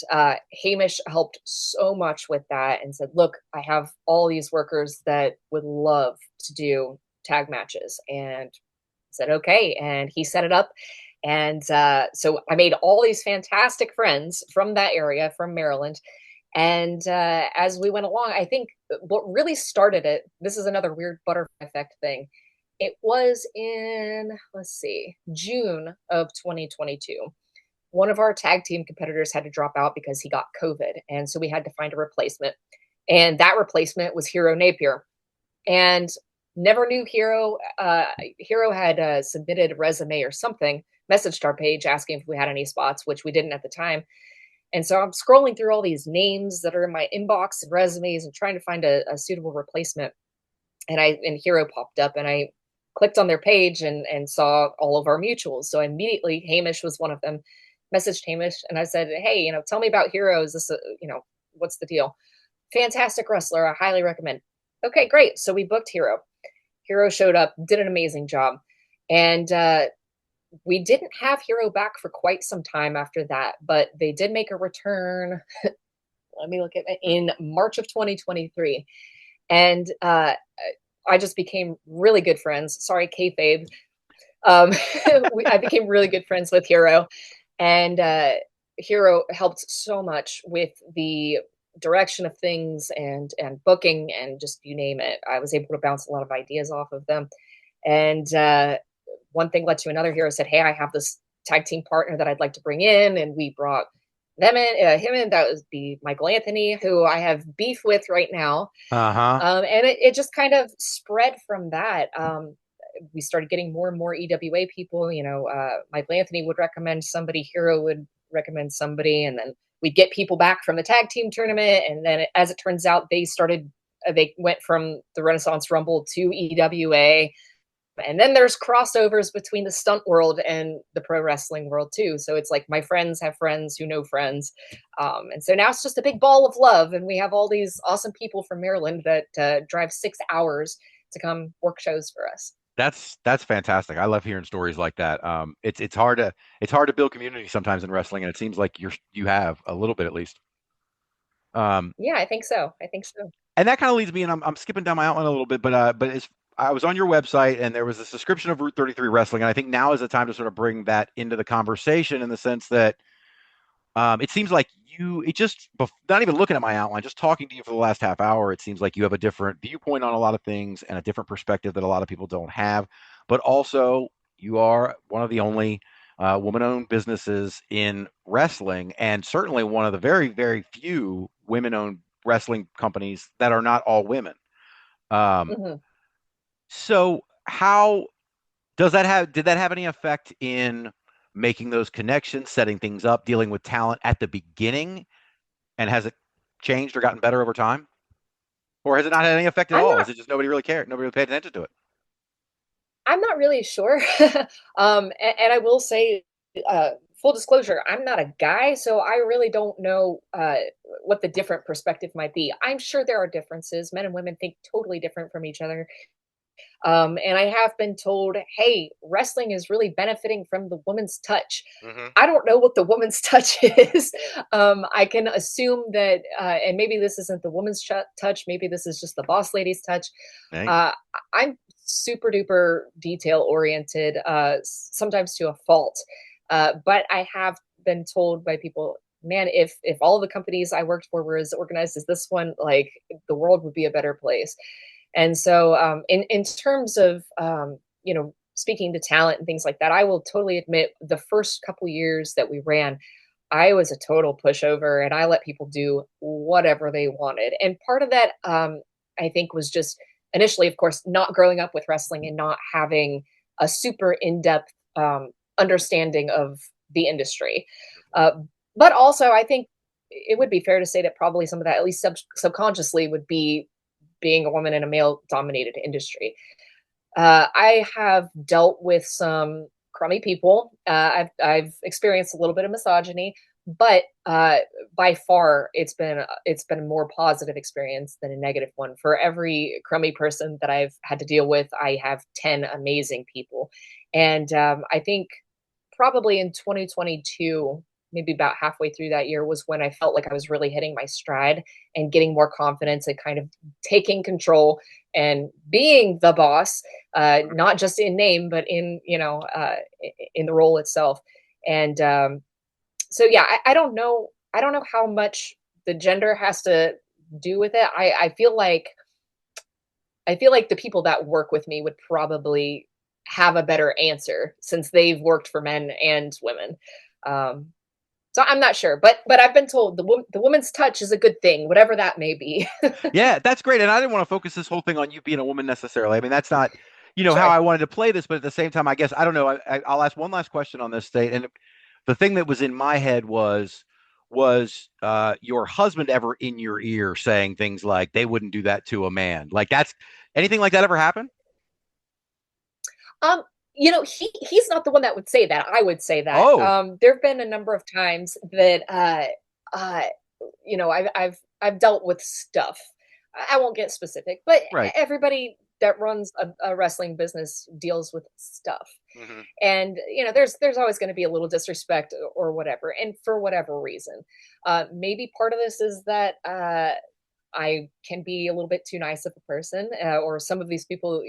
Hamish helped so much with that and said, look, I have all these workers that would love to do tag matches. And said, okay. And he set it up. And so I made all these fantastic friends from that area, from Maryland. And as we went along, I think what really started it, this is another weird butterfly effect thing. It was in, let's see, June of 2022. One of our tag team competitors had to drop out because he got COVID. And so we had to find a replacement. And that replacement was Hero Napier. And never knew Hero. Hero had submitted a resume or something, messaged our page asking if we had any spots, which we didn't at the time. And so I'm scrolling through all these names that are in my inbox and resumes and trying to find a suitable replacement. And Hero popped up, and I clicked on their page and saw all of our mutuals. So immediately Hamish was one of them. Messaged Hamish and I said, hey, tell me about Hero. Is this what's the deal? Fantastic wrestler. I highly recommend. Okay, great. So we booked Hero. Hero showed up, did an amazing job. And we didn't have Hero back for quite some time after that, but they did make a return. Let me look at it, in March of 2023. And I just became really good friends. Sorry, kayfabe. I became really good friends with Hero. And Hero helped so much with the direction of things and booking and just you name it. I was able to bounce a lot of ideas off of them. And one thing led to another. Hero said, hey, I have this tag team partner that I'd like to bring in. And we brought him in. That would be Michael Anthony, who I have beef with right now. And it just kind of spread from that. We started getting more and more EWA people. Michael Anthony would recommend somebody, Hero would recommend somebody, and then we'd get people back from the tag team tournament. And then as it turns out, they went from the Renaissance Rumble to EWA. And then there's crossovers between the stunt world and the pro wrestling world too. So it's like my friends have friends who know friends. And so now it's just a big ball of love. And we have all these awesome people from Maryland that drive 6 hours to come work shows for us. That's fantastic. I love hearing stories like that. It's hard to build community sometimes in wrestling, and it seems like you have a little bit at least. Yeah, I think so. And that kind of leads me, and I'm skipping down my outline a little bit, but I was on your website, and there was this description of Route 33 wrestling, and I think now is the time to sort of bring that into the conversation in the sense that it seems like not even looking at my outline, just talking to you for the last half hour, it seems like you have a different viewpoint on a lot of things and a different perspective that a lot of people don't have. But also, you are one of the only woman-owned businesses in wrestling, and certainly one of the very, very few women-owned wrestling companies that are not all women. So how did that have any effect in making those connections, setting things up, dealing with talent at the beginning? And has it changed or gotten better over time? Or has it not had any effect at all? Is it just nobody really cared? Nobody really paid attention to it? I'm not really sure. And I will say, full disclosure, I'm not a guy, so I really don't know what the different perspective might be. I'm sure there are differences. Men and women think totally different from each other. And I have been told, hey, wrestling is really benefiting from the woman's touch. I don't know what the woman's touch is. I can assume that, and maybe this isn't the woman's touch, maybe this is just the boss lady's touch. I'm super duper detail oriented, sometimes to a fault. But I have been told by people, man, if all of the companies I worked for were as organized as this one, like the world would be a better place. And so in terms of, speaking to talent and things like that, I will totally admit the first couple years that we ran, I was a total pushover and I let people do whatever they wanted. And part of that, I think, was just initially, of course, not growing up with wrestling and not having a super in-depth understanding of the industry. But also, I think it would be fair to say that probably some of that, at least subconsciously, would be being a woman in a male-dominated industry. I have dealt with some crummy people. I've experienced a little bit of misogyny, But by far, it's been a more positive experience than a negative one. For every crummy person that I've had to deal with, I have 10 amazing people. And I think probably in 2022, maybe about halfway through that year, was when I felt like I was really hitting my stride and getting more confidence and kind of taking control and being the boss, not just in name, but in, in the role itself. And so yeah, I don't know. I don't know how much the gender has to do with it. I feel like the people that work with me would probably have a better answer since they've worked for men and women. Um, so I'm not sure, but I've been told the woman's touch is a good thing, whatever that may be. Yeah, that's great. And I didn't want to focus this whole thing on you being a woman necessarily. I mean, that's not, how Sure. I wanted to play this, but at the same time, I guess, I don't know. I'll ask one last question on this state. And the thing that was in my head was your husband ever in your ear saying things like they wouldn't do that to a man? Like that's anything like that ever happen? Um, he's not the one that would say that. I would say that. Oh, There have been a number of times that uh, I've dealt with stuff. I won't get specific, but right. everybody that runs a wrestling business deals with stuff. Hmm. And there's always going to be a little disrespect or whatever, and for whatever reason. Maybe part of this is that I can be a little bit too nice of a person, or some of these people,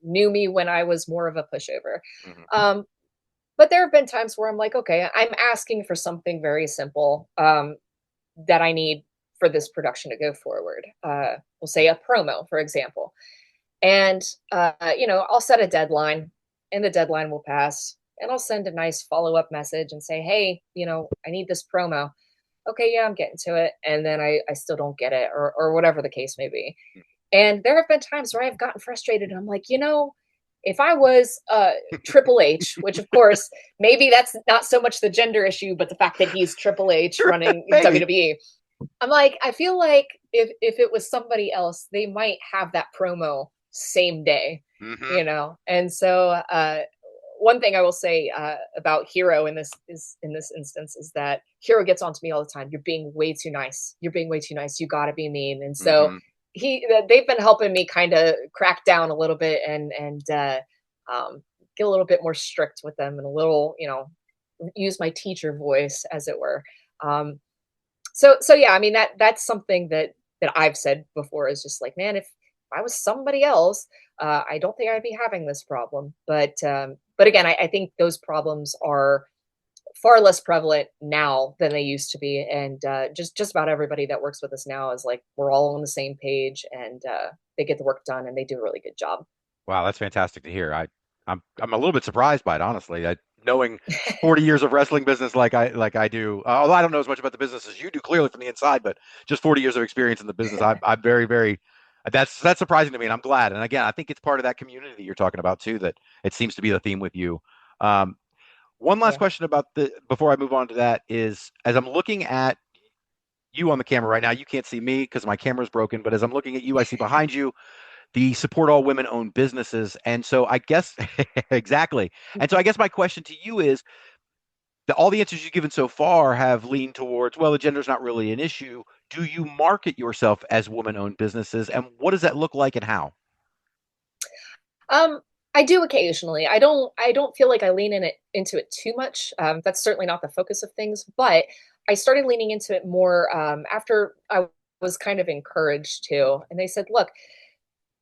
knew me when I was more of a pushover. Hmm. Um, but there have been times where I'm like, okay, I'm asking for something very simple, that I need for this production to go forward. We'll say a promo, for example. And, I'll set a deadline, and the deadline will pass. And I'll send a nice follow up message and say, hey, I need this promo. Okay, yeah, I'm getting to it. And then I still don't get it, or whatever the case may be. And there have been times where I've gotten frustrated. And I'm like, if I was Triple H, which of course, maybe that's not so much the gender issue, but the fact that he's Triple H running Maybe. WWE. I'm like, I feel like if it was somebody else, they might have that promo same day, Hmm. And so one thing I will say about Hero in this instance is that Hero gets on to me all the time. You're being way too nice. You're being way too nice. You got to be mean. And so Hmm. they've been helping me kind of crack down a little bit and get a little bit more strict with them and a little, use my teacher voice, as it were. So yeah, I mean that's something that I've said before is just like, man, if I was somebody else, I don't think I'd be having this problem. But again, I think those problems are far less prevalent now than they used to be, and just about everybody that works with us now is like we're all on the same page, and they get the work done, and they do a really good job. Wow, that's fantastic to hear. I'm a little bit surprised by it, honestly. Knowing 40 years of wrestling business like I do, although I don't know as much about the business as you do, clearly from the inside, but just 40 years of experience in the business, I'm very, very. That's surprising to me, and I'm glad. And again, I think it's part of that community that you're talking about too. That it seems to be the theme with you. Um, One last Yeah. question about the before I move on to that is, as I'm looking at you on the camera right now, you can't see me because my camera's broken, but as I'm looking at you, I see behind you the support all women owned businesses. And so I guess exactly. And so I guess my question to you is that all the answers you've given so far have leaned towards, well, the gender's not really an issue. Do you market yourself as woman owned businesses? And what does that look like and how? Um, I do occasionally. I don't feel like I lean into it too much. That's certainly not the focus of things, but I started leaning into it more after I was kind of encouraged to. And they said, "Look,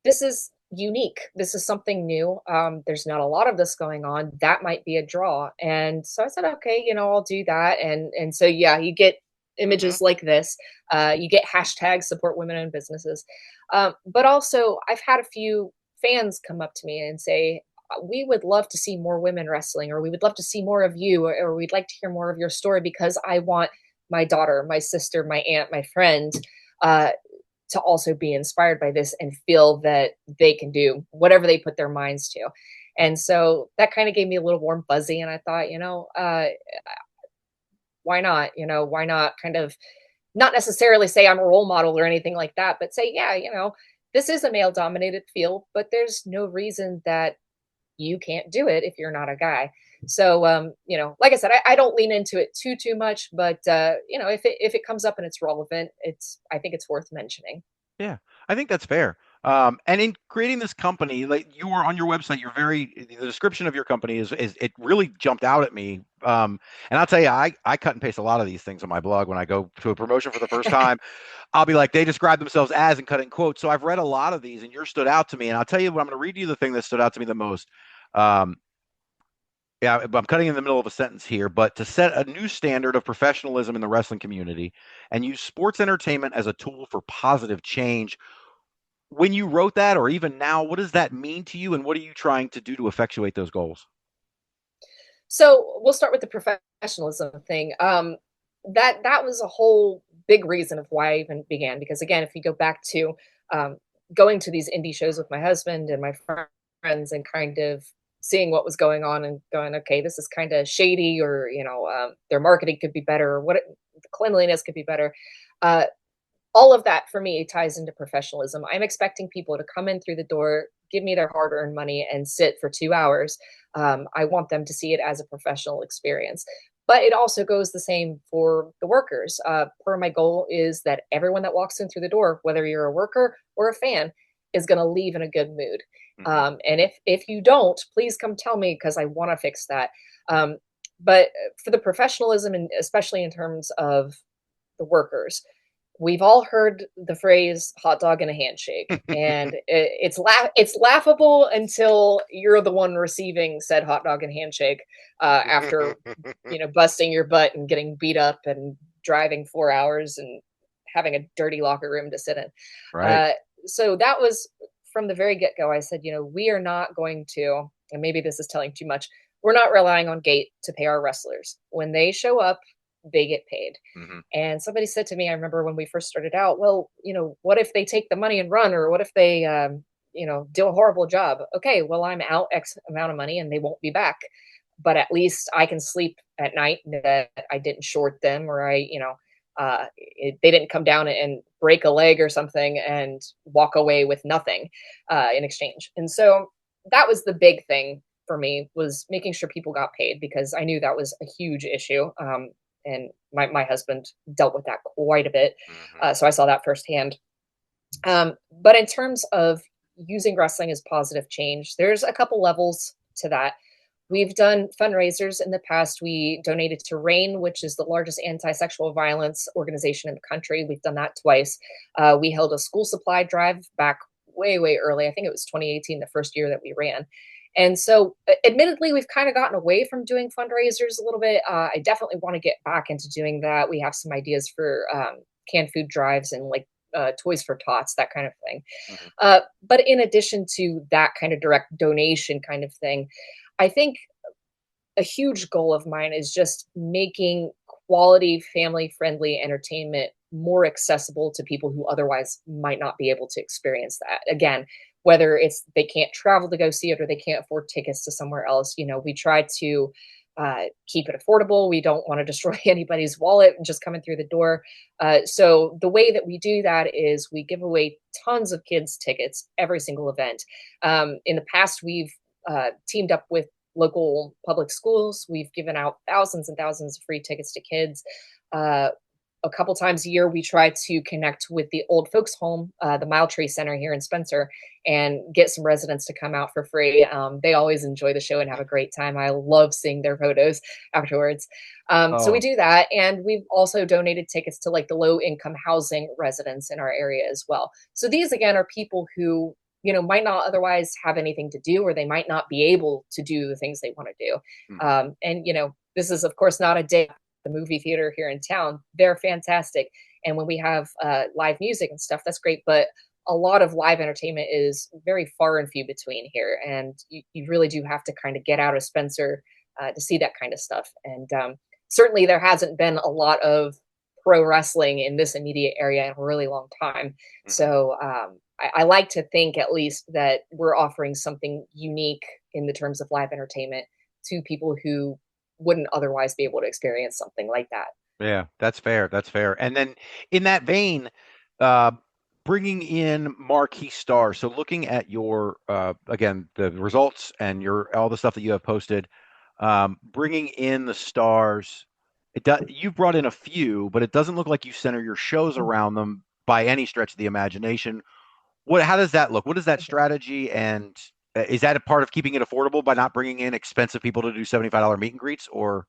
this is unique. This is something new. There's not a lot of this going on. That might be a draw." And so I said, "Okay, I'll do that." And so yeah, you get Hmm. images like this. You get hashtags support women-owned businesses. But also, I've had a few fans come up to me and say, we would love to see more women wrestling, or we would love to see more of you, or we'd like to hear more of your story because I want my daughter, my sister, my aunt, my friend uh, to also be inspired by this and feel that they can do whatever they put their minds to. And so that kind of gave me a little warm fuzzy. And I thought, why not? Why not kind of not necessarily say I'm a role model or anything like that, but say, yeah, this is a male dominated field, but there's no reason that you can't do it if you're not a guy. So, like I said, I don't lean into it too much, but if it comes up and it's relevant, I think it's worth mentioning. Yeah, I think that's fair. And in creating this company, like you were on your website, the description of your company is it really jumped out at me. And I'll tell you, I cut and paste a lot of these things on my blog when I go to a promotion for the first time. I'll be like, they describe themselves as and cut it in quotes. So I've read a lot of these, and yours stood out to me. And I'll tell you what, I'm going to read you the thing that stood out to me the most. Um, yeah, but I'm cutting in the middle of a sentence here. But to set a new standard of professionalism in the wrestling community and use sports entertainment as a tool for positive change. When you wrote that, or even now, what does that mean to you, and what are you trying to do to effectuate those goals? So we'll start with the professionalism thing. That was a whole big reason of why I even began. Because again, if you go back to um, going to these indie shows with my husband and my friends, and kind of seeing what was going on and going, okay, this is kind of shady, or their marketing could be better, or the cleanliness could be better. Uh, all of that for me ties into professionalism. I'm expecting people to come in through the door, give me their hard earned money, and sit for 2 hours. I want them to see it as a professional experience. But it also goes the same for the workers. Per my goal is that everyone that walks in through the door, whether you're a worker or a fan, is going to leave in a good mood. Mm-hmm. And if you don't, please come tell me, because I want to fix that. But for the professionalism, and especially in terms of the workers, we've all heard the phrase "hot dog and a handshake," and it's laughable until you're the one receiving said hot dog and handshake after busting your butt and getting beat up and driving 4 hours and having a dirty locker room to sit in. Right. Uh, so that was from the very get go. I said, we are not going to, and maybe this is telling too much. We're not relying on gate to pay our wrestlers. When they show up, they get paid. Mm-hmm. And somebody said to me, I remember when we first started out, well, what if they take the money and run, or what if they, do a horrible job? Okay, well, I'm out X amount of money and they won't be back, but at least I can sleep at night that I didn't short them, or they didn't come down and break a leg or something and walk away with nothing in exchange. And so that was the big thing for me, was making sure people got paid, because I knew that was a huge issue. And my husband dealt with that quite a bit. Mm-hmm. So I saw that firsthand. But in terms of using wrestling as positive change, there's a couple levels to that. We've done fundraisers in the past. We donated to RAIN, which is the largest anti-sexual violence organization in the country. We've done that twice. We held a school supply drive back way, way early. I think it was 2018, the first year that we ran. And so, admittedly, we've kind of gotten away from doing fundraisers a little bit. I definitely want to get back into doing that. We have some ideas for canned food drives and like Toys for Tots, that kind of thing. Mm-hmm. But in addition to that kind of direct donation kind of thing, I think a huge goal of mine is just making quality, family friendly entertainment more accessible to people who otherwise might not be able to experience that. Again, whether it's they can't travel to go see it, or they can't afford tickets to somewhere else, we try to keep it affordable. We don't want to destroy anybody's wallet and just coming through the door. So the way that we do that is we give away tons of kids tickets every single event. In the past, we've teamed up with local public schools. We've given out thousands and thousands of free tickets to kids. A couple times a year, we try to connect with the old folks home, the Mile Tree Center here in Spencer, and get some residents to come out for free. They always enjoy the show and have a great time. I love seeing their photos afterwards. So we do that. And we've also donated tickets to like the low income housing residents in our area as well. So these, again, are people who might not otherwise have anything to do, or they might not be able to do the things they want to do. Mm-hmm. And this is, of course, not a day. The movie theater here in town, they're fantastic. And when we have live music and stuff, that's great. But a lot of live entertainment is very far and few between here. And you really do have to kind of get out of Spencer to see that kind of stuff. And certainly there hasn't been a lot of pro wrestling in this immediate area in a really long time. Mm-hmm. So I like to think at least that we're offering something unique in the terms of live entertainment to people who wouldn't otherwise be able to experience something like that. Yeah, that's fair. That's fair. And then in that vein, bringing in marquee stars. So looking at your, again, the results and all the stuff that you have posted, bringing in the stars. You've brought in a few, but it doesn't look like you center your shows around them by any stretch of the imagination. How does that look? What is that strategy? And is that a part of keeping it affordable by not bringing in expensive people to do $75 meet and greets? Or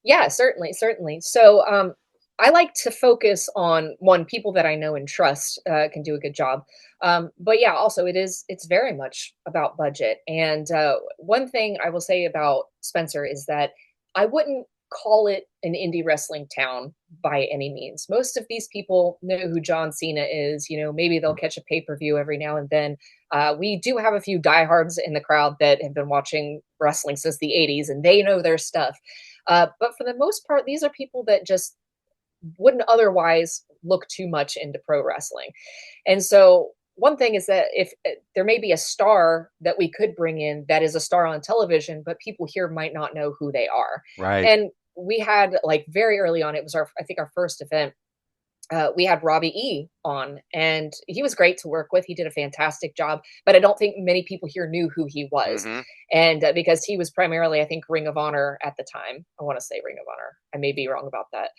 Yeah, certainly, certainly. So I like to focus on one, people that I know and trust can do a good job. But yeah, also it's very much about budget. And one thing I will say about Spencer is that I wouldn't call it an indie wrestling town by any means. Most of these people know who John Cena is. You know, maybe they'll catch a pay-per-view every now and then. We do have a few diehards in the crowd that have been watching wrestling since the 80s, and they know their stuff. But for the most part, these are people that just wouldn't otherwise look too much into pro wrestling. And so one thing is that if there may be a star that we could bring in that is a star on television, but people here might not know who they are. right, And we had, like, very early on, it was I think our first event. We had Robbie E on, and he was great to work with. He did a fantastic job, but I don't think many people here knew who he was. mm-hmm. And because he was primarily, I think, Ring of Honor at the time. I want to say Ring of Honor. I may be wrong about that.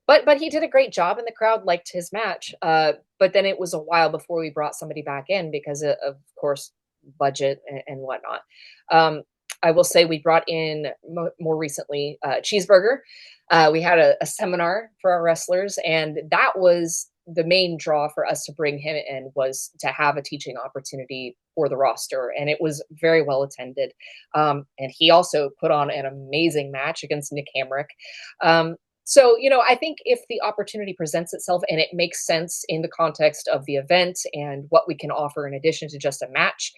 But he did a great job, and the crowd liked his match. But then it was a while before we brought somebody back in because of course, budget and whatnot. I will say we brought in more recently Cheeseburger. We had a seminar for our wrestlers, and that was the main draw for us to bring him in, was to have a teaching opportunity for the roster, and it was very well attended. And he also put on an amazing match against Nick Hamrick. So, you know, I think if the opportunity presents itself and it makes sense in the context of the event and what we can offer in addition to just a match,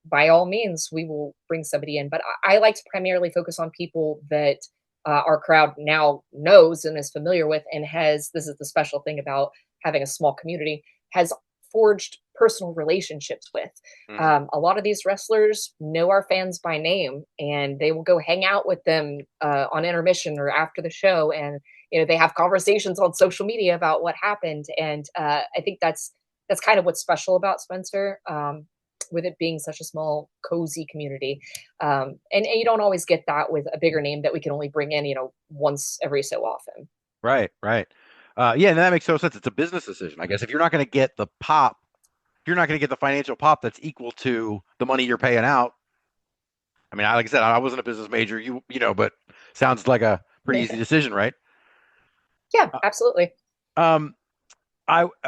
by all means, we will bring somebody in. But I like to primarily focus on people that our crowd now knows and is familiar with, and this is the special thing about having a small community, has forged personal relationships with. A lot of these wrestlers know our fans by name, and they will go hang out with them on intermission or after the show. And, you know, they have conversations on social media about what happened. And I think that's kind of what's special about Spencer. With it being such a small, cozy community. And you don't always get that with a bigger name that we can only bring in, you know, once every so often. Right. Yeah, and that makes so sense. It's a business decision, I guess. If you're not going to get the pop, if you're not going to get the financial pop that's equal to the money you're paying out. I mean, like I said, I wasn't a business major, you know, but sounds like a pretty easy decision, right? Yeah, absolutely. I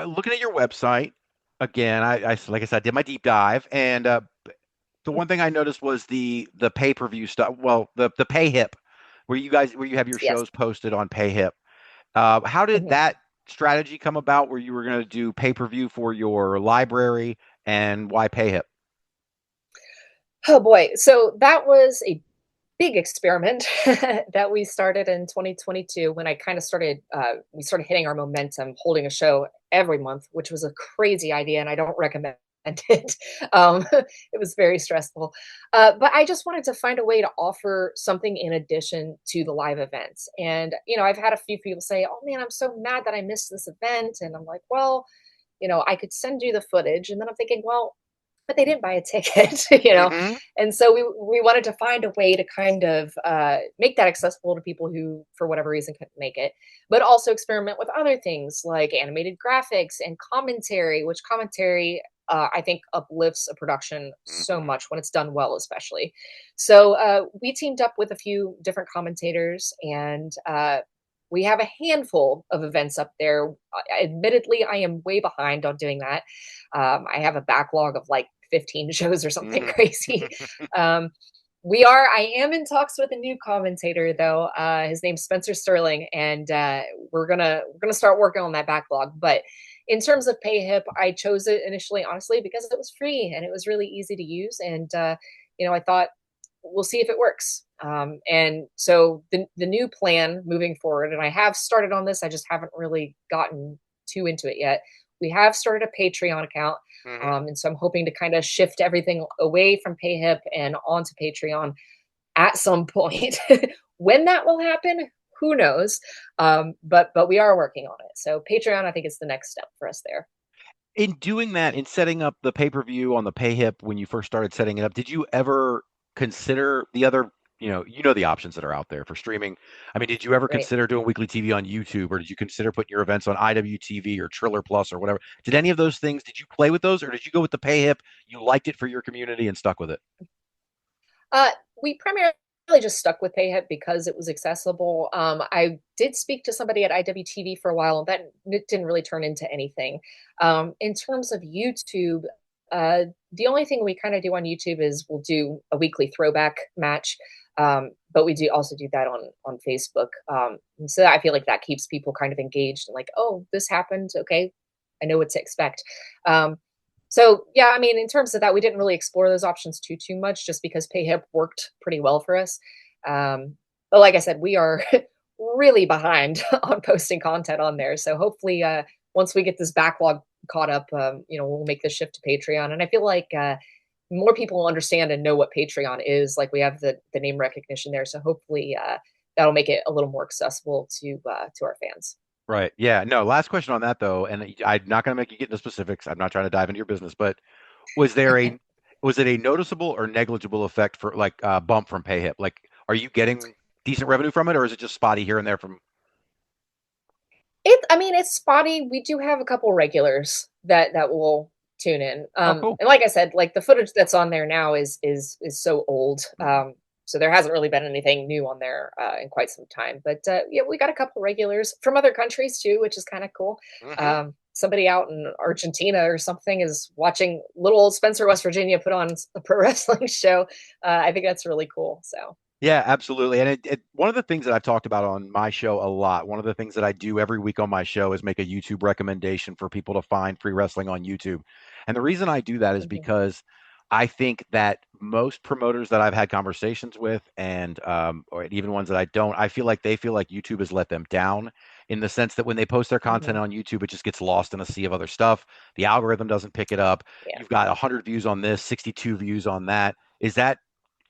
looking at your website again. I like I said, I did my deep dive, and the one thing I noticed was the pay-per-view stuff. Well, the PayHip, where you have your Yes. shows posted on PayHip. How did that strategy come about, where you were going to do pay-per-view for your library, and why PayHip? Oh boy. So that was a big experiment that we started in 2022 when I kind of we started hitting our momentum, holding a show every month, which was a crazy idea, and I don't recommend it. It was very stressful. But I just wanted to find a way to offer something in addition to the live events. And, you know, I've had a few people say, "Oh man, I'm so mad that I missed this event." And I'm like, well, you know, I could send you the footage. And then I'm thinking, well, but they didn't buy a ticket, you know? Mm-hmm. And so we wanted to find a way to kind of make that accessible to people who, for whatever reason, couldn't make it, but also experiment with other things like animated graphics and commentary, which commentary, I think, uplifts a production so much when it's done well, especially. So we teamed up with a few different commentators, and we have a handful of events up there. Admittedly, I am way behind on doing that. I have a backlog of like 15 shows or something crazy. I am in talks with a new commentator though. His name's Spencer Sterling, and we're gonna start working on that backlog. But in terms of PayHip, I chose it initially, honestly, because it was free and it was really easy to use. And you know, I thought, we'll see if it works. And so the new plan moving forward, and I have started on this, I just haven't really gotten too into it yet. We have started a Patreon account. And so I'm hoping to kind of shift everything away from PayHip and onto Patreon at some point. When that will happen, who knows? But we are working on it. So Patreon, I think, is the next step for us there. In doing that, in setting up the pay-per-view on the PayHip when you first started setting it up, did you ever consider the other, the options that are out there for streaming? I mean, did you ever Right. consider doing weekly TV on YouTube, or did you consider putting your events on IWTV or Triller Plus or whatever? Did any of those things, did you play with those, or did you go with the PayHip, you liked it for your community and stuck with it? Uh, we primarily just stuck with PayHip because it was accessible. I did speak to somebody at IWTV for a while, and that it didn't really turn into anything. In terms of YouTube, the only thing we kind of do on YouTube is we'll do a weekly throwback match, but we do also do that on Facebook. And so I feel like that keeps people kind of engaged and like, oh, this happened. Okay, I know what to expect. So yeah, I mean, in terms of that, we didn't really explore those options too much, just because PayHip worked pretty well for us. But like I said, we are really behind on posting content on there. So hopefully, once we get this backlog caught up, we'll make the shift to Patreon. And I feel like more people will understand and know what Patreon is. Like we have the name recognition there, so hopefully that'll make it a little more accessible to our fans. Right. Yeah. No, last question on that though, and I'm not going to make you get into specifics. I'm not trying to dive into your business, but was there a was it a noticeable or negligible effect for like bump from PayHip? Like, are you getting decent revenue from it, or is it just spotty here and there from? I mean, it's spotty. We do have a couple regulars that will tune in. Oh, cool. And like I said, like the footage that's on there now is so old. Mhm. So there hasn't really been anything new on there in quite some time. But yeah, we got a couple regulars from other countries too, which is kind of cool. Mhm. Somebody out in Argentina or something is watching little old Spencer, West Virginia, put on a pro wrestling show. I think that's really cool. So. Yeah, absolutely. And one of the things that I've talked about on my show a lot, one of the things that I do every week on my show is make a YouTube recommendation for people to find free wrestling on YouTube. And the reason I do that is Mhm. because I think that most promoters that I've had conversations with, and or even ones that I don't, I feel like they feel like YouTube has let them down in the sense that when they post their content Mhm. on YouTube, it just gets lost in a sea of other stuff. The algorithm doesn't pick it up. Yeah. You've got 100 views on this, 62 views on that. Is that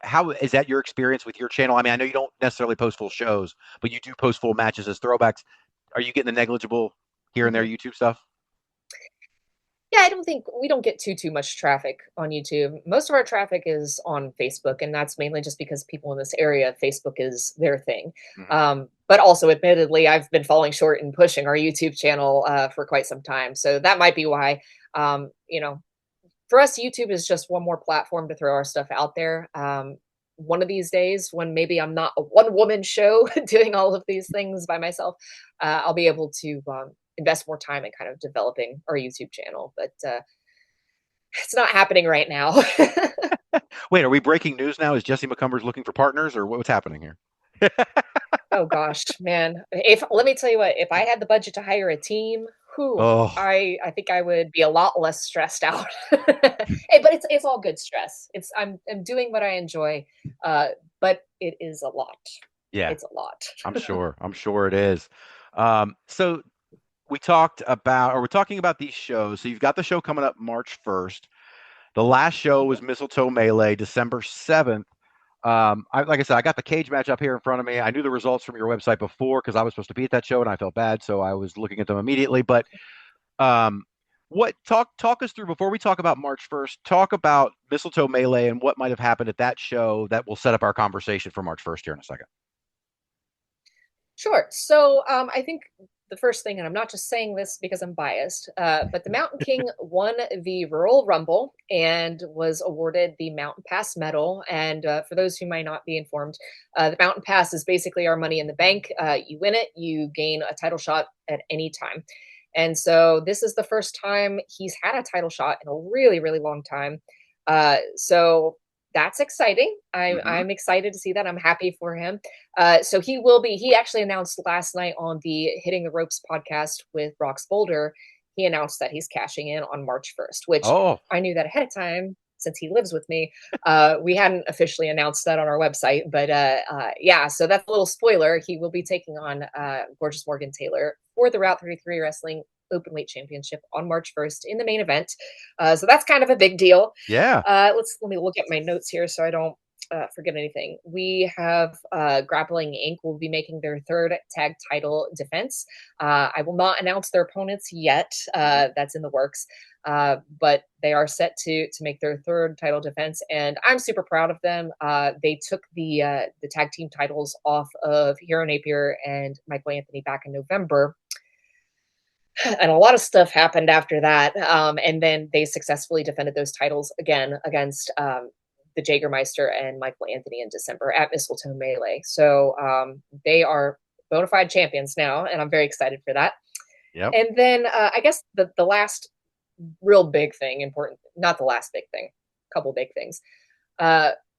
how is that your experience with your channel? I mean, I know you don't necessarily post full shows, but you do post full matches as throwbacks. Are you getting the negligible here and there Mhm. YouTube stuff? Yeah, I don't think we don't get too much traffic on YouTube. Most of our traffic is on Facebook, and that's mainly just because people in this area, Facebook is their thing. Hmm. But also, admittedly, I've been falling short in pushing our YouTube channel for quite some time, so that might be why. For us, YouTube is just one more platform to throw our stuff out there. One of these days, when maybe I'm not a one woman show doing all of these things by myself, I'll be able to invest more time in kind of developing our YouTube channel. But it's not happening right now. Wait, are we breaking news now? Is Jesse McCumbers looking for partners, or what's happening here? Oh gosh, man. If let me tell you what, if I had the budget to hire a team, whew, Oh, I think I would be a lot less stressed out. Hey, but it's all good stress. I'm doing what I enjoy, but it is a lot. yeah, It's a lot. I'm sure. I'm sure it is. So we talked about, or we're talking about these shows. So you've got the show coming up March 1st. The last show was Mhm. Mistletoe Melee, December 7th. Like I said, I got the cage match up here in front of me. I knew the results from your website before because I was supposed to be at that show and I felt bad, so I was looking at them immediately. But um, what talk us through before we talk about March 1st? Talk about Mistletoe Melee and what might have happened at that show that will set up our conversation for March 1st here in a second. Sure. So I think the first thing, and I'm not just saying this because I'm biased, but the Mountain King won the Rural Rumble and was awarded the Mountain Pass medal. And for those who might not be informed, the Mountain Pass is basically our money in the bank. You win it, you gain a title shot at any time. And so this is the first time he's had a title shot in a really long time. So that's exciting. Mm-hmm. I'm excited to see that. I'm happy for him. So he actually announced last night on the Hitting the Ropes podcast with Brox Boulder, he announced that he's cashing in on March 1st, which Oh, I knew that ahead of time since he lives with me. We hadn't officially announced that on our website, but yeah, so that's a little spoiler. He will be taking on Gorgeous Morgan Taylor for the Route 33 Wrestling Openweight Championship on March 1st in the main event. So that's kind of a big deal. yeah. Let me look at my notes here so I don't forget anything, we have Grappling Inc. will be making their third tag title defense. I will not announce their opponents yet. That's in the works. But they are set to make their third title defense, and I'm super proud of them. They took the tag team titles off of Hero Napier and Michael Anthony back in November. And a lot of stuff happened after that. And then they successfully defended those titles again against the Jägermeister and Michael Anthony in December at Mistletoe Melee. So they are bona fide champions now, and I'm very excited for that. Yep. And then I guess the last real big thing, important, not the last big thing, a couple big things.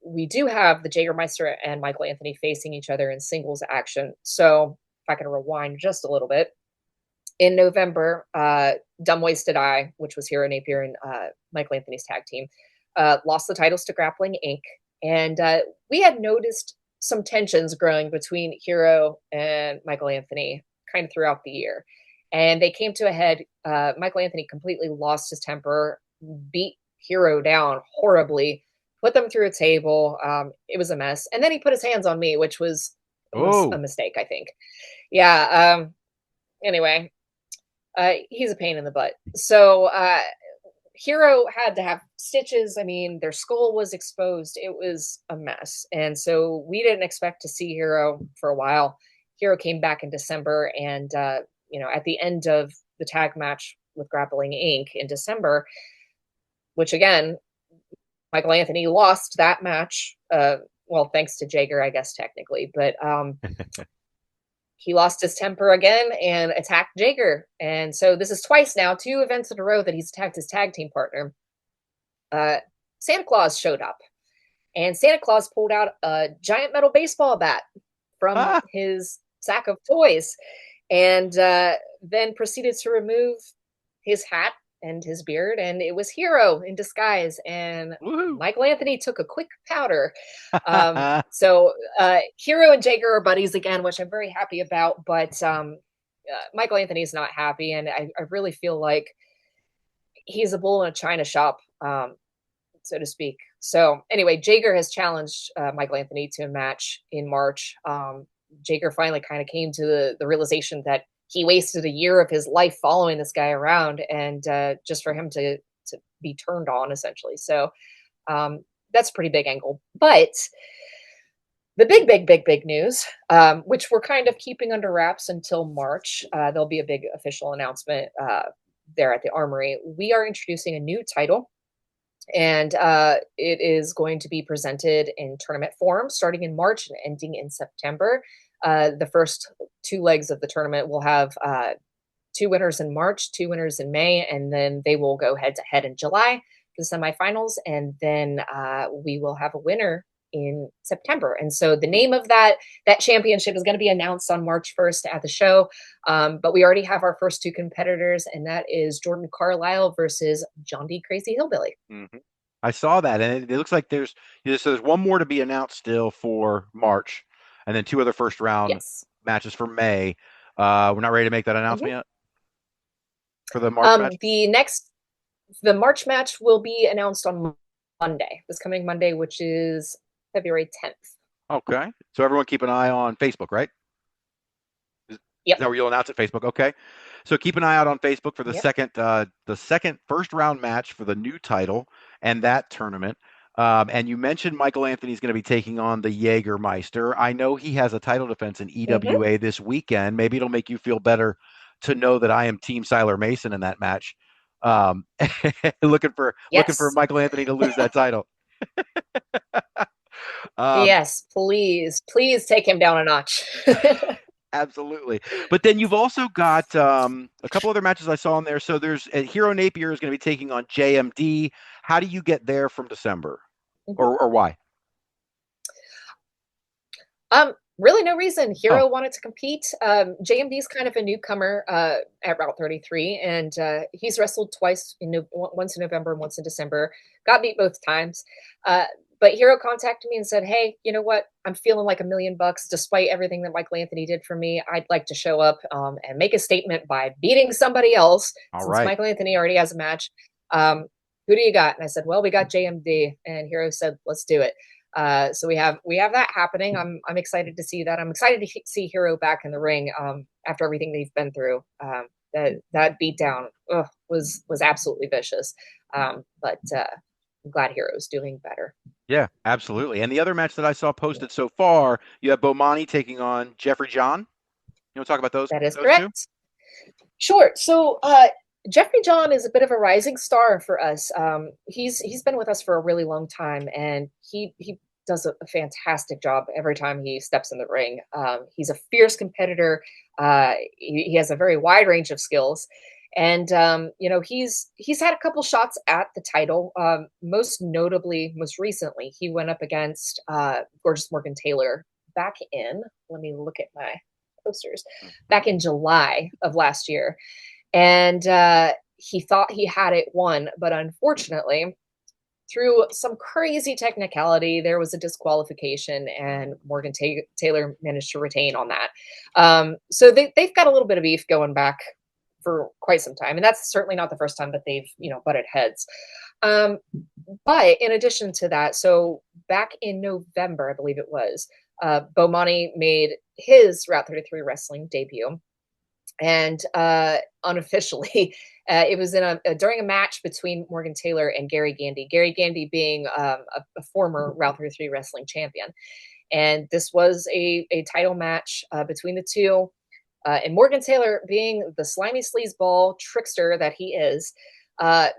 We do have the Jägermeister and Michael Anthony facing each other in singles action. So if I can rewind just a little bit. In November, Dumb Wasted Eye, which was Hero Napier and Michael Anthony's tag team, lost the titles to Grappling Inc. And we had noticed some tensions growing between Hero and Michael Anthony kind of throughout the year. And they came to a head. Michael Anthony completely lost his temper, beat Hero down horribly, put them through a table. It was a mess. And then he put his hands on me, which was a mistake, I think. Yeah. Anyway. He's a pain in the butt. So Hero had to have stitches. I mean, their skull was exposed. It was a mess. And so we didn't expect to see Hero for a while. Hero came back in December, and at the end of the tag match with Grappling Inc. in December, which again, Michael Anthony lost that match. Well, thanks to Jager, I guess, technically, but he lost his temper again and attacked Jager. And so this is twice now, 2 events in a row that he's attacked his tag team partner. Santa Claus showed up, and Santa Claus pulled out a giant metal baseball bat from his sack of toys, and then proceeded to remove his hat and his beard, and it was Hero in disguise. And Woo-hoo. Michael Anthony took a quick powder. So Hero and Jager are buddies again, which I'm very happy about. But Michael Anthony is not happy, and I really feel like he's a bull in a china shop, so to speak. So anyway, Jager has challenged Michael Anthony to a match in March. Jager finally kind of came to the realization that he wasted a year of his life following this guy around, and just for him to be turned on, essentially. So that's a pretty big angle. But the big news, which we're kind of keeping under wraps until March, there'll be a big official announcement there at the Armory. We are introducing a new title, and it is going to be presented in tournament form starting in March and ending in September. The first 2 legs of the tournament will have 2 winners in March, 2 winners in May, and then they will go head to head in July for the semifinals, and then we will have a winner in September. And so the name of that championship is going to be announced on March 1st at the show. But we already have our first 2 competitors, and that is Jordan Carlisle versus John D. Crazy Hillbilly. Mm-hmm. I saw that, and it looks like there's one more to be announced still for March, and then 2 other first round matches for May. We're not ready to make that announcement yet for the March match? The March match will be announced on Monday, this coming Monday, which is February 10th. Okay. So everyone keep an eye on Facebook, right? Yep. Is that where you'll announce it? Facebook. Okay. So keep an eye out on Facebook for the second first round match for the new title and that tournament. And you mentioned Michael Anthony's going to be taking on the Jägermeister. I know he has a title defense in EWA this weekend. Maybe it'll make you feel better to know that I am Team Siler Mason in that match. Looking for Michael Anthony to lose that title. Yes, please take him down a notch. Absolutely. But then you've also got a couple other matches I saw in there. So there's Hero Napier is going to be taking on JMD. How do you get there from December, or why? Really no reason. Hero wanted to compete. JMD is kind of a newcomer at Route 33, and he's wrestled twice, once in November and once in December. Got beat both times. But Hero contacted me and said, hey, you know what? I'm feeling like $1 million despite everything that Michael Anthony did for me. I'd like to show up and make a statement by beating somebody else. Since Michael Anthony already has a match. Who do you got? And I said, well, we got JMD. And Hero said, let's do it. So we have that happening. I'm excited to see that. I'm excited to see Hero back in the ring after everything they've been through. That beatdown was absolutely vicious. But I'm glad Hero's doing better. Yeah, absolutely. And the other match that I saw posted so far, you have Bomani taking on Jeffrey John. You want to talk about those? That is those two? correct. Sure. So Jeffrey John is a bit of a rising star for us. He's been with us for a really long time, and he does a fantastic job every time he steps in the ring. He's a fierce competitor. He has a very wide range of skills, and he's had a couple shots at the title. Most recently, he went up against Gorgeous Morgan Taylor back in. Let me look at my posters. Back in July of last year, and he thought he had it won, but unfortunately, through some crazy technicality, there was a disqualification, and Morgan Taylor managed to retain on that. So they've got a little bit of beef going back for quite some time, and that's certainly not the first time that they've butted heads. But in addition to that, so back in November, I believe it was, Bomani made his Route 33 wrestling debut, and unofficially, it was during a match between Morgan Taylor and Gary Gandy. Gary Gandy being a former Route 33 wrestling champion, and this was a title match between the two. And Morgan Taylor, being the slimy sleazeball trickster that he is,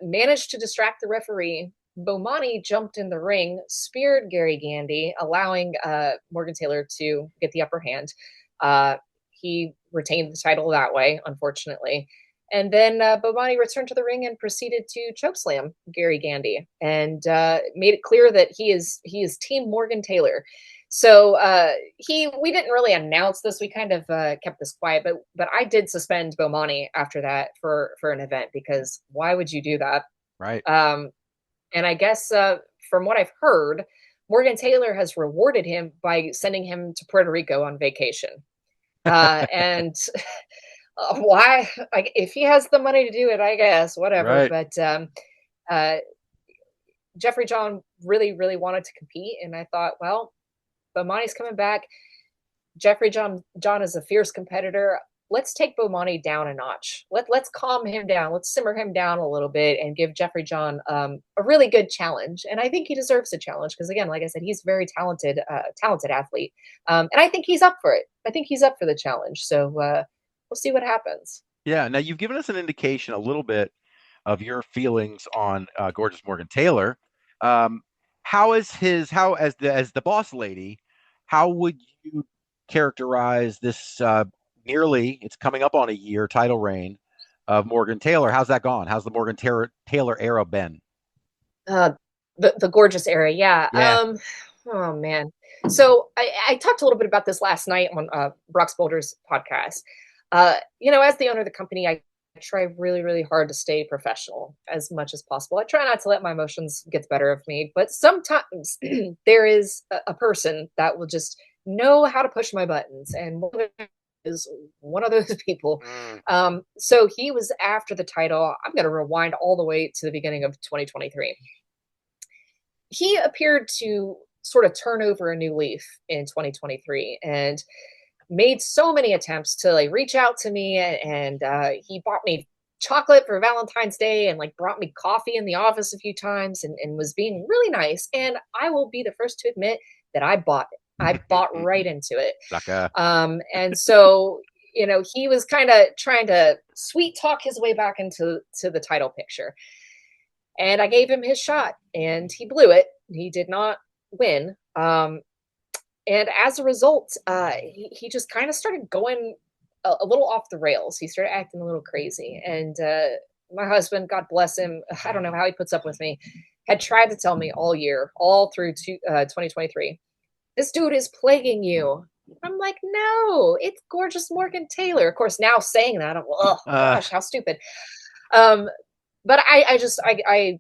managed to distract the referee. Bomani jumped in the ring, speared Gary Gandy, allowing Morgan Taylor to get the upper hand. He retained the title that way, unfortunately. And then Bomani returned to the ring and proceeded to chokeslam Gary Gandy, and made it clear that he is Team Morgan Taylor. So we didn't really announce this. We kind of kept this quiet, but I did suspend Bomani after that for an event, because why would you do that? Right. And I guess from what I've heard, Morgan Taylor has rewarded him by sending him to Puerto Rico on vacation. And why? Like, if he has the money to do it, I guess, whatever. Right. But Jeffrey John really, really wanted to compete, and I thought, well, Bomani's coming back. Jeffrey John is a fierce competitor. Let's take Bomani down a notch. Let's calm him down. Let's simmer him down a little bit and give Jeffrey John a really good challenge. And I think he deserves a challenge, because, again, like I said, he's a very talented athlete. And I think he's up for it. I think he's up for the challenge. So we'll see what happens. Yeah. Now, you've given us an indication a little bit of your feelings on Gorgeous Morgan Taylor. How as the boss lady, how would you characterize this it's coming up on a year title reign of Morgan Taylor? How's that gone? How's the Morgan Taylor era been? The gorgeous era, yeah. Oh man. So I talked a little bit about this last night on Brock's Boulder's podcast. As the owner of the company, I try really, really hard to stay professional as much as possible. I try not to let my emotions get the better of me, but sometimes there is a person that will just know how to push my buttons, and is one of those people. So he was after the title. I'm going to rewind all the way to the beginning of 2023. He appeared to sort of turn over a new leaf in 2023, and made so many attempts to reach out to me, and he bought me chocolate for Valentine's Day, and brought me coffee in the office a few times, and was being really nice. And I will be the first to admit that I bought it. I bought right into it. And so, he was kind of trying to sweet talk his way back into the title picture. And I gave him his shot, and he blew it. He did not win. And as a result, he just kind of started going a little off the rails. He started acting a little crazy. And my husband, God bless him, I don't know how he puts up with me, had tried to tell me all year, all through 2023, this dude is plaguing you. I'm like, no, it's Gorgeous Morgan Taylor. Of course, now saying that, I'm, oh gosh, how stupid. But I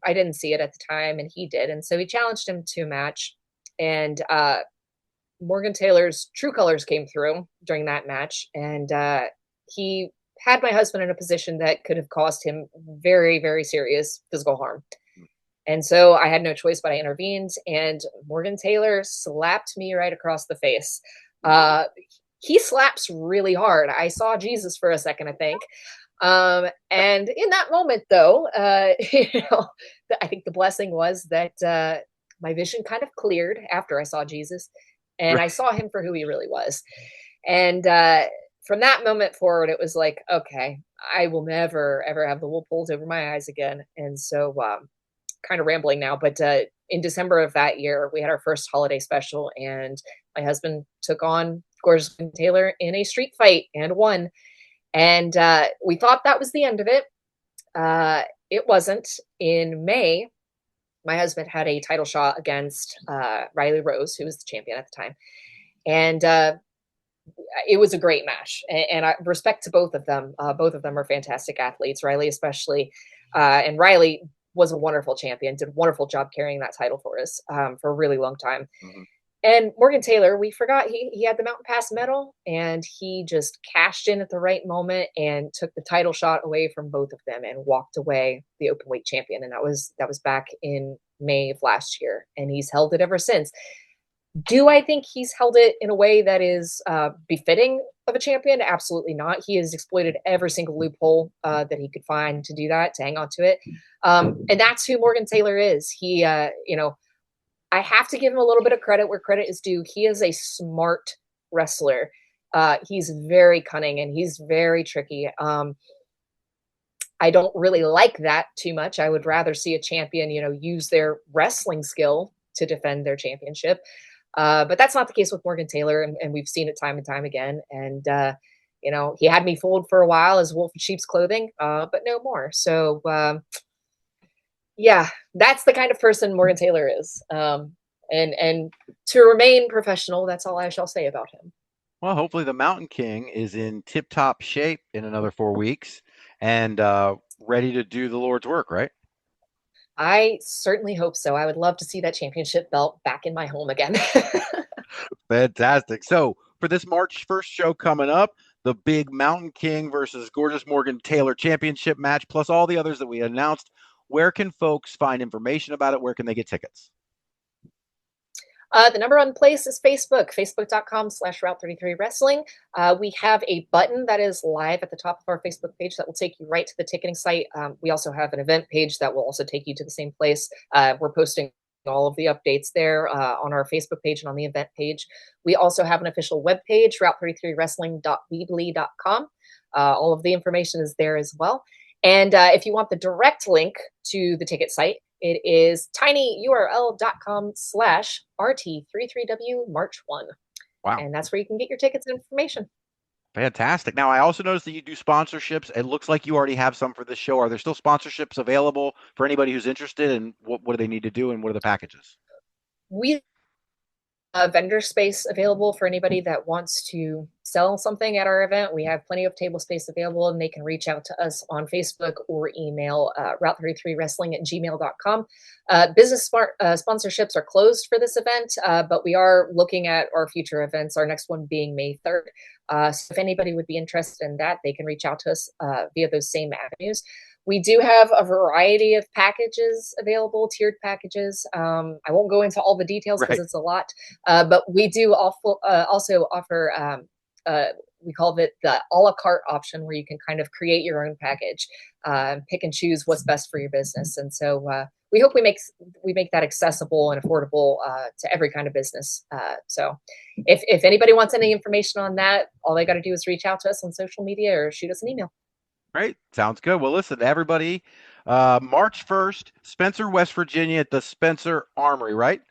didn't see it at the time, and he did. And so he challenged him to a match, and Morgan Taylor's true colors came through during that match, and he had my husband in a position that could have caused him very, very serious physical harm. And so I had no choice, but I intervened, and Morgan Taylor slapped me right across the face. He slaps really hard. I saw Jesus for a second, I think. And in that moment, though, I think the blessing was that my vision kind of cleared after I saw Jesus, and I saw him for who he really was. And from that moment forward, it was like, okay, I will never, ever have the wool pulled over my eyes again. And so, kind of rambling now, but in December of that year, we had our first holiday special, and my husband took on Gorgeous Taylor in a street fight and won. And we thought that was the end of it. It wasn't. In May, my husband had a title shot against Riley Rose, who was the champion at the time. And it was a great match. And I respect to both of them. Both of them are fantastic athletes, Riley especially. And Riley was a wonderful champion, did a wonderful job carrying that title for us for a really long time. Mm-hmm. And Morgan Taylor, we forgot he had the Mountain Pass medal, and he just cashed in at the right moment and took the title shot away from both of them and walked away the open weight champion. And that was back in May of last year, and he's held it ever since. Do I think he's held it in a way that is befitting of a champion? Absolutely not. He has exploited every single loophole that he could find to do that, to hang on to it. And that's who Morgan Taylor is. He, I have to give him a little bit of credit where credit is due. He is a smart wrestler. He's very cunning and he's very tricky. I don't really like that too much. I would rather see a champion, use their wrestling skill to defend their championship. But that's not the case with Morgan Taylor, and we've seen it time and time again. And, he had me fooled for a while as wolf in sheep's clothing, but no more. So, yeah, that's the kind of person Morgan Taylor is. And to remain professional, that's all I shall say about him. Well, hopefully the Mountain King is in tip-top shape in another 4 weeks and ready to do the Lord's work, right? I certainly hope so. I would love to see that championship belt back in my home again. Fantastic. So for this March 1st show coming up, the big Mountain King versus Gorgeous Morgan Taylor championship match, plus all the others that we announced, where can folks find information about it? Where can they get tickets? The number one place is Facebook, facebook.com/Route33Wrestling. We have a button that is live at the top of our Facebook page that will take you right to the ticketing site. We also have an event page that will also take you to the same place. We're posting all of the updates there on our Facebook page and on the event page. We also have an official webpage, route33wrestling.weebly.com. All of the information is there as well. And if you want the direct link to the ticket site, it is tinyurl.com/RT33W March 1. Wow. And that's where you can get your tickets and information. Fantastic. Now, I also noticed that you do sponsorships. It looks like you already have some for this show. Are there still sponsorships available for anybody who's interested? And what do they need to do? And what are the packages? We have vendor space available for anybody that wants to sell something at our event. We have plenty of table space available, and they can reach out to us on Facebook or email route33wrestling@gmail.com. Business sponsorships are closed for this event, but we are looking at our future events, our next one being May 3rd. So if anybody would be interested in that, they can reach out to us via those same avenues. We do have a variety of packages available, tiered packages. I won't go into all the details because it's a lot, but we do also offer, we call it the a la carte option, where you can kind of create your own package, pick and choose what's best for your business. And so we hope we make that accessible and affordable to every kind of business. So if anybody wants any information on that, all they got to do is reach out to us on social media or shoot us an email. Great. Sounds good. Well, listen, everybody, March 1st, Spencer, West Virginia at the Spencer Armory, right?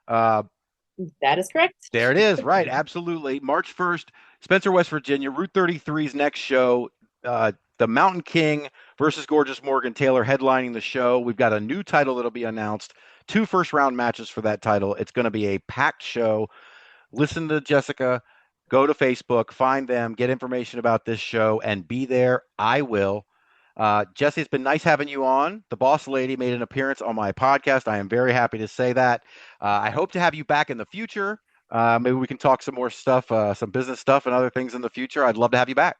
That is correct. There it is. Right. Absolutely. March 1st, Spencer, West Virginia, Route 33's next show, the Mountain King versus Gorgeous Morgan Taylor headlining the show. We've got a new title that'll be announced, 2 first-round matches for that title. It's going to be a packed show. Listen to Jessica. Go to Facebook, find them, get information about this show, and be there. I will. Jesse, it's been nice having you on. The boss lady made an appearance on my podcast. I am very happy to say that. I hope to have you back in the future. Maybe we can talk some more stuff, some business stuff and other things in the future. I'd love to have you back.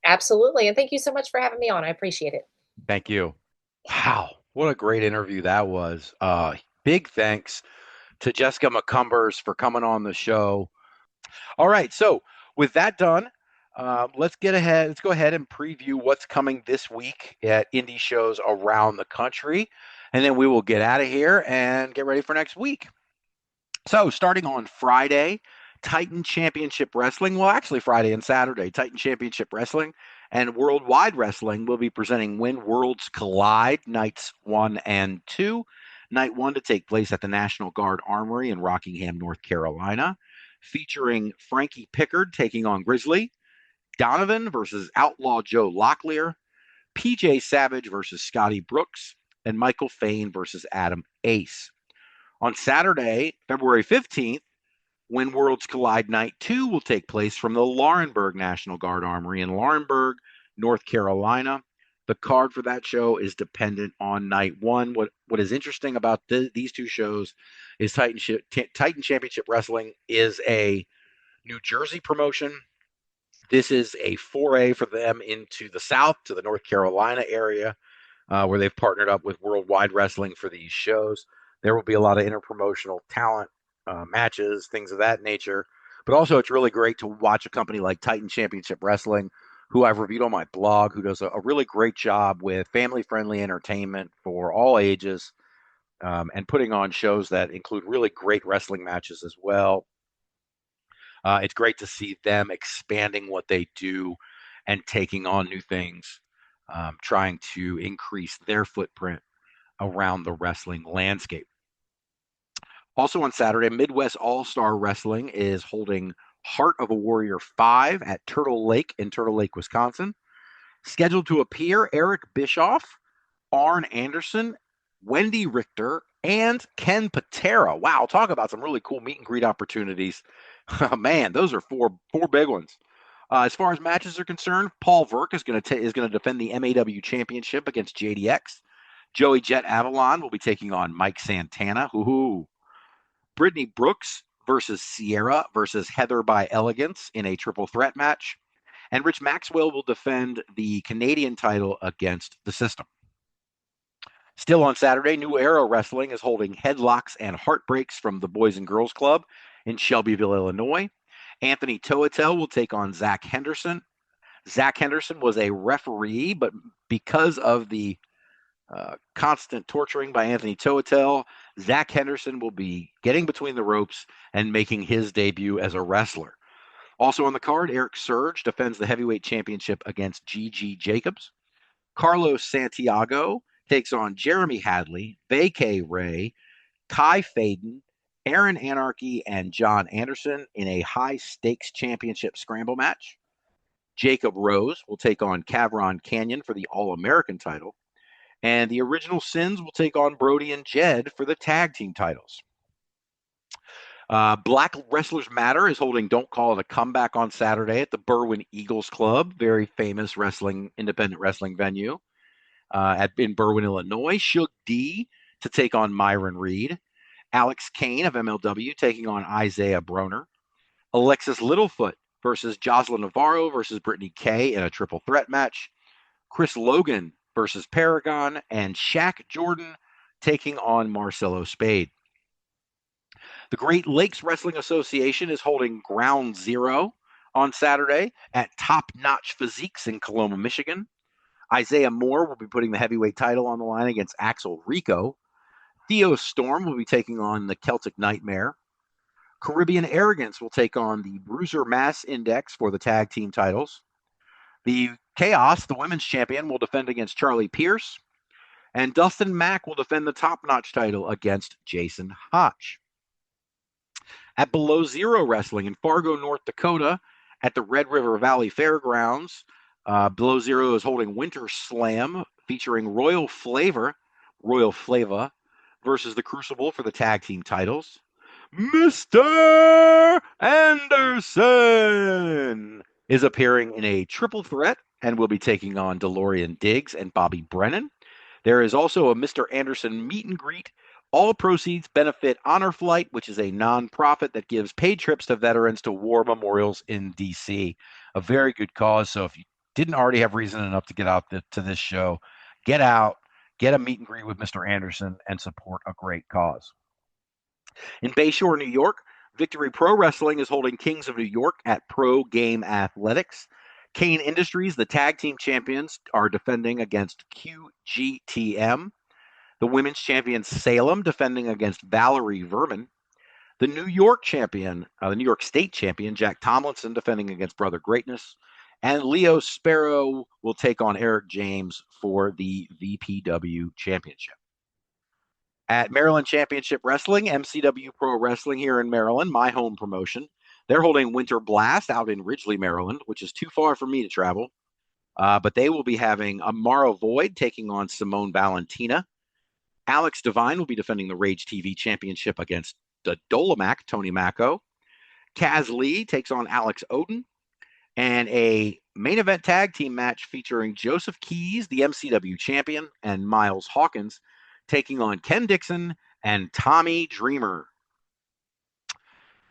Absolutely. And thank you so much for having me on. I appreciate it. Thank you. Wow. What a great interview that was. Big thanks to Jessica McCumbers for coming on the show. All right, so with that done, let's get ahead. Let's go ahead and preview what's coming this week at indie shows around the country, and then we will get out of here and get ready for next week. So, starting on Friday, Titan Championship Wrestling, well, actually Friday and Saturday, Titan Championship Wrestling and Worldwide Wrestling will be presenting When Worlds Collide, nights 1 and 2. Night 1 to take place at the National Guard Armory in Rockingham, North Carolina, featuring Frankie Pickard taking on Grizzly, Donovan versus Outlaw Joe Locklear, PJ Savage versus Scotty Brooks, and Michael Fain versus Adam Ace. On Saturday, February 15th, When Worlds Collide Night 2 will take place from the Laurinburg National Guard Armory in Laurinburg, North Carolina. The card for that show is dependent on Night 1. What is interesting about these two shows is Titan Championship Wrestling is a New Jersey promotion. This is a foray for them into the South, to the North Carolina area, where they've partnered up with Worldwide Wrestling for these shows. There will be a lot of interpromotional talent, matches, things of that nature. But also, it's really great to watch a company like Titan Championship Wrestling, who I've reviewed on my blog, who does a really great job with family-friendly entertainment for all ages, and putting on shows that include really great wrestling matches as well. It's great to see them expanding what they do and taking on new things, trying to increase their footprint around the wrestling landscape. Also on Saturday, Midwest All-Star Wrestling is holding Heart of a Warrior 5 at Turtle Lake in Turtle Lake, Wisconsin. Scheduled to appear, Eric Bischoff, Arn Anderson, Wendy Richter, and Ken Patera. Wow, talk about some really cool meet and greet opportunities. Man, those are four big ones. As far as matches are concerned, Paul Verk is going to defend the MAW Championship against JDX. Joey Jet Avalon will be taking on Mike Santana. Hoo-hoo. Brittany Brooks versus Sierra versus Heather by Elegance in a triple threat match. And Rich Maxwell will defend the Canadian title against the System. Still on Saturday, New Era Wrestling is holding Headlocks and Heartbreaks from the Boys and Girls Club in Shelbyville, Illinois. Anthony Toatel will take on Zach Henderson. Zach Henderson was a referee, but because of the constant torturing by Anthony Toatel, Zach Henderson will be getting between the ropes and making his debut as a wrestler. Also on the card, Eric Surge defends the heavyweight championship against G.G. Jacobs. Carlos Santiago takes on Jeremy Hadley, Vacay Ray, Kai Faden, Aaron Anarchy, and John Anderson in a high-stakes championship scramble match. Jacob Rose will take on Cavron Canyon for the All-American title. And the Original Sins will take on Brody and Jed for the tag team titles. Black Wrestlers Matter is holding Don't Call It a Comeback on Saturday at the Berwyn Eagles Club, very famous independent wrestling venue in Berwyn, Illinois. Shug D to take on Myron Reed. Alex Kane of MLW taking on Isaiah Broner. Alexis Littlefoot versus Jocelyn Navarro versus Brittany Kay in a triple threat match. Chris Logan versus Paragon, and Shaq Jordan taking on Marcelo Spade. The Great Lakes Wrestling Association is holding Ground Zero on Saturday at Top Notch Physiques in Coloma, Michigan. Isaiah Moore will be putting the heavyweight title on the line against Axel Rico. Theo Storm will be taking on the Celtic Nightmare. Caribbean Arrogance will take on the Bruiser Mass Index for the tag team titles. The Chaos, the women's champion, will defend against Charlie Pierce. And Dustin Mack will defend the top-notch title against Jason Hotch. At Below Zero Wrestling in Fargo, North Dakota, at the Red River Valley Fairgrounds, Below Zero is holding Winter Slam featuring Royal Flava versus the Crucible for the tag team titles. Mr. Anderson is appearing in a triple threat and will be taking on DeLorean Diggs and Bobby Brennan. There is also a Mr. Anderson meet and greet. All proceeds benefit Honor Flight, which is a nonprofit that gives paid trips to veterans to war memorials in D.C. A very good cause. So if you didn't already have reason enough to get out to this show, get out, get a meet and greet with Mr. Anderson, and support a great cause. In Bayshore, New York, Victory Pro Wrestling is holding Kings of New York at Pro Game Athletics. Kane Industries, the tag team champions, are defending against QGTM. The women's champion Salem defending against Valerie Verman. The New York champion, the New York State champion, Jack Tomlinson defending against Brother Greatness. And Leo Sparrow will take on Eric James for the VPW championship. At Maryland Championship Wrestling, MCW Pro Wrestling here in Maryland, my home promotion, they're holding Winter Blast out in Ridgely, Maryland, which is too far for me to travel. But they will be having Amara Void taking on Simone Valentina. Alex Devine will be defending the Rage TV Championship against the Dolomac, Tony Macco. Kaz Lee takes on Alex Odin. And a main event tag team match featuring Joseph Keys, the MCW champion, and Miles Hawkins taking on Ken Dixon and Tommy Dreamer.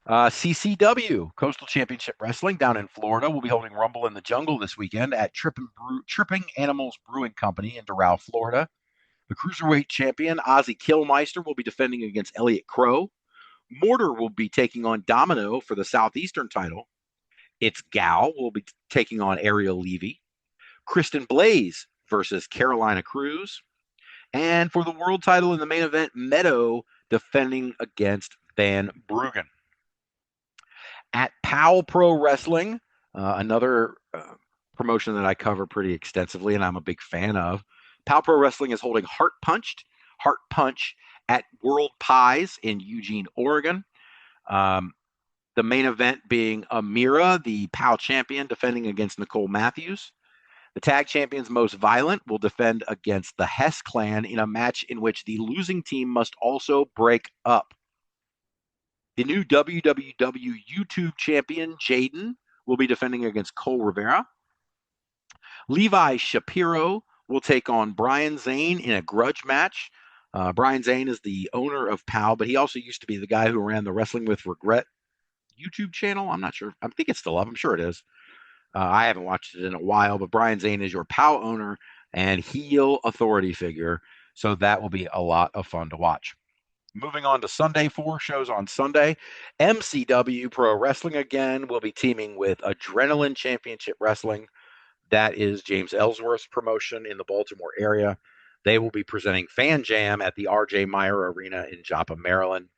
CCW, Coastal Championship Wrestling down in Florida, will be holding Rumble in the Jungle this weekend at Tripping Animals Brewing Company in Doral, Florida. The Cruiserweight champion, Ozzy Killmeister, will be defending against Elliot Crow. Mortar will be taking on Domino for the Southeastern title. It's Gal will be taking on Ariel Levy. Kristen Blaze versus Carolina Cruz. And for the world title in the main event, Meadow defending against Van Bruggen. At POW Pro Wrestling, another promotion that I cover pretty extensively and I'm a big fan of, POW Pro Wrestling is holding Heart Punch at World Pies in Eugene, Oregon. The main event being Amira, the POW champion, defending against Nicole Matthews. The tag champions Most Violent will defend against the Hess clan in a match in which the losing team must also break up. The new WWW YouTube champion, Jaden, will be defending against Cole Rivera. Levi Shapiro will take on Brian Zane in a grudge match. Brian Zane is the owner of POW, but he also used to be the guy who ran the Wrestling with Regret YouTube channel. I'm not sure. I think it's still up. I'm sure it is. I haven't watched it in a while, but Brian Zane is your POW owner and heel authority figure, so that will be a lot of fun to watch. Moving on to Sunday, 4 shows on Sunday. MCW Pro Wrestling again will be teaming with Adrenaline Championship Wrestling. That is James Ellsworth's promotion in the Baltimore area. They will be presenting Fan Jam at the R.J. Meyer Arena in Joppa, Maryland.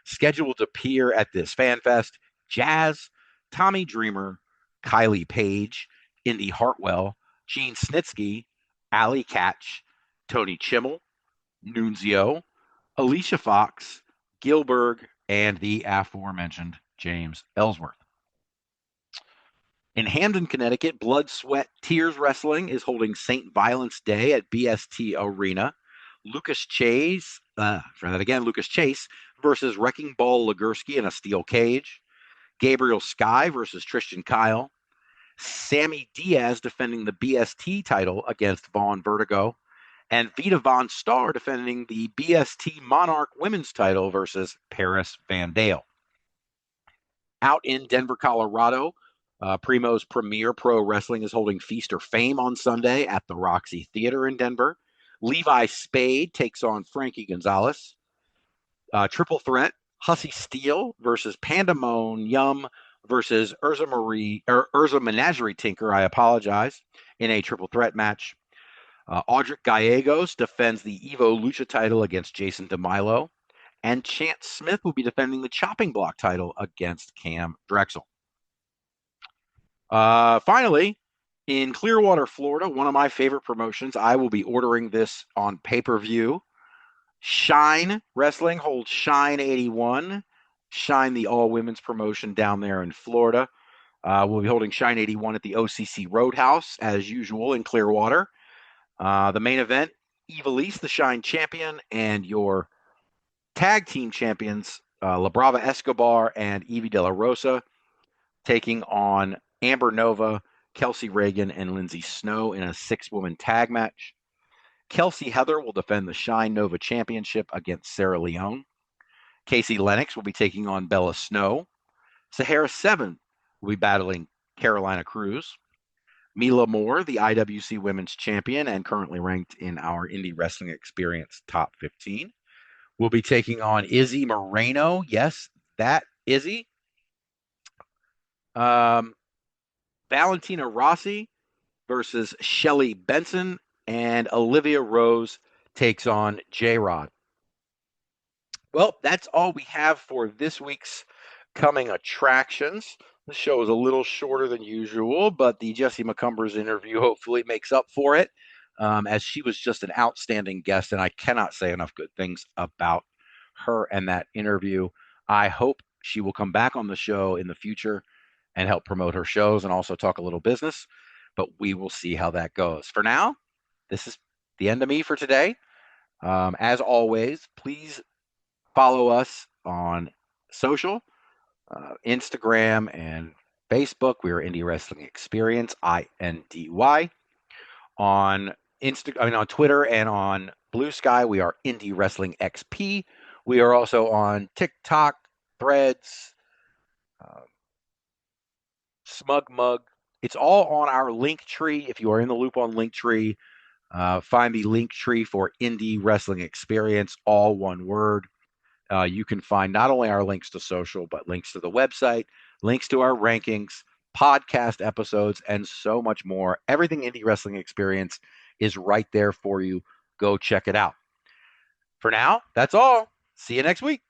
Scheduled to appear at this Fan Fest, Jazz, Tommy Dreamer, Kylie Page, Indy Hartwell, Gene Snitsky, Allie Catch, Tony Chimmel, Nunzio, Alicia Fox, Gilberg, and the aforementioned James Ellsworth. In Hamden, Connecticut, Blood, Sweat, Tears Wrestling is holding St. Violence Day at BST Arena. Lucas Chase versus Wrecking Ball Legursky in a steel cage. Gabriel Sky versus Tristan Kyle. Sammy Diaz defending the BST title against Vaughn Vertigo. And Vita Von Starr defending the BST Monarch women's title versus Paris Van Dale. Out in Denver, Colorado, Primo's Premier Pro Wrestling is holding Feast or Fame on Sunday at the Roxy Theater in Denver. Levi Spade takes on Frankie Gonzalez. Triple Threat, Hussy Steele versus Pandemone Yum versus Urza Menagerie Tinker, I apologize, in a triple threat match. Audric Gallegos defends the Evo Lucha title against Jason DeMilo. And Chance Smith will be defending the Chopping Block title against Cam Drexel. Finally, in Clearwater, Florida, one of my favorite promotions, I will be ordering this on pay-per-view. Shine Wrestling holds Shine 81. Shine, the all-women's promotion down there in Florida. We'll be holding Shine 81 at the OCC Roadhouse, as usual, in Clearwater. The main event, Evilise, the Shine champion, and your tag team champions, La Brava Escobar and Evie De La Rosa, taking on Amber Nova, Kelsey Reagan, and Lindsay Snow in a 6-woman tag match. Kelsey Heather will defend the Shine Nova Championship against Sarah Leone. Casey Lennox will be taking on Bella Snow. Sahara 7 will be battling Carolina Cruz. Mila Moore, the IWC Women's Champion and currently ranked in our Indie Wrestling Experience Top 15, will be taking on Izzy Moreno. Yes, that Izzy. Valentina Rossi versus Shelly Benson, and Olivia Rose takes on J-Rod. Well, that's all we have for this week's coming attractions. The show is a little shorter than usual, but the Jessie McCumbers interview hopefully makes up for it, as she was just an outstanding guest, and I cannot say enough good things about her and that interview. I hope she will come back on the show in the future and help promote her shows and also talk a little business, but we will see how that goes. For now, this is the end of me for today. As always, please follow us on social, Instagram and Facebook. We are Indie Wrestling Experience, INDY. On on Twitter and on Blue Sky, we are Indie Wrestling XP. We are also on TikTok, Threads, Smug Mug. It's all on our link tree. If you are in the loop on link tree, find the link tree for Indie Wrestling Experience, all one word. You can find not only our links to social, but links to the website, links to our rankings, podcast episodes, and so much more. Everything Indie Wrestling Experience is right there for you. Go check it out. For now, that's all. See you next week.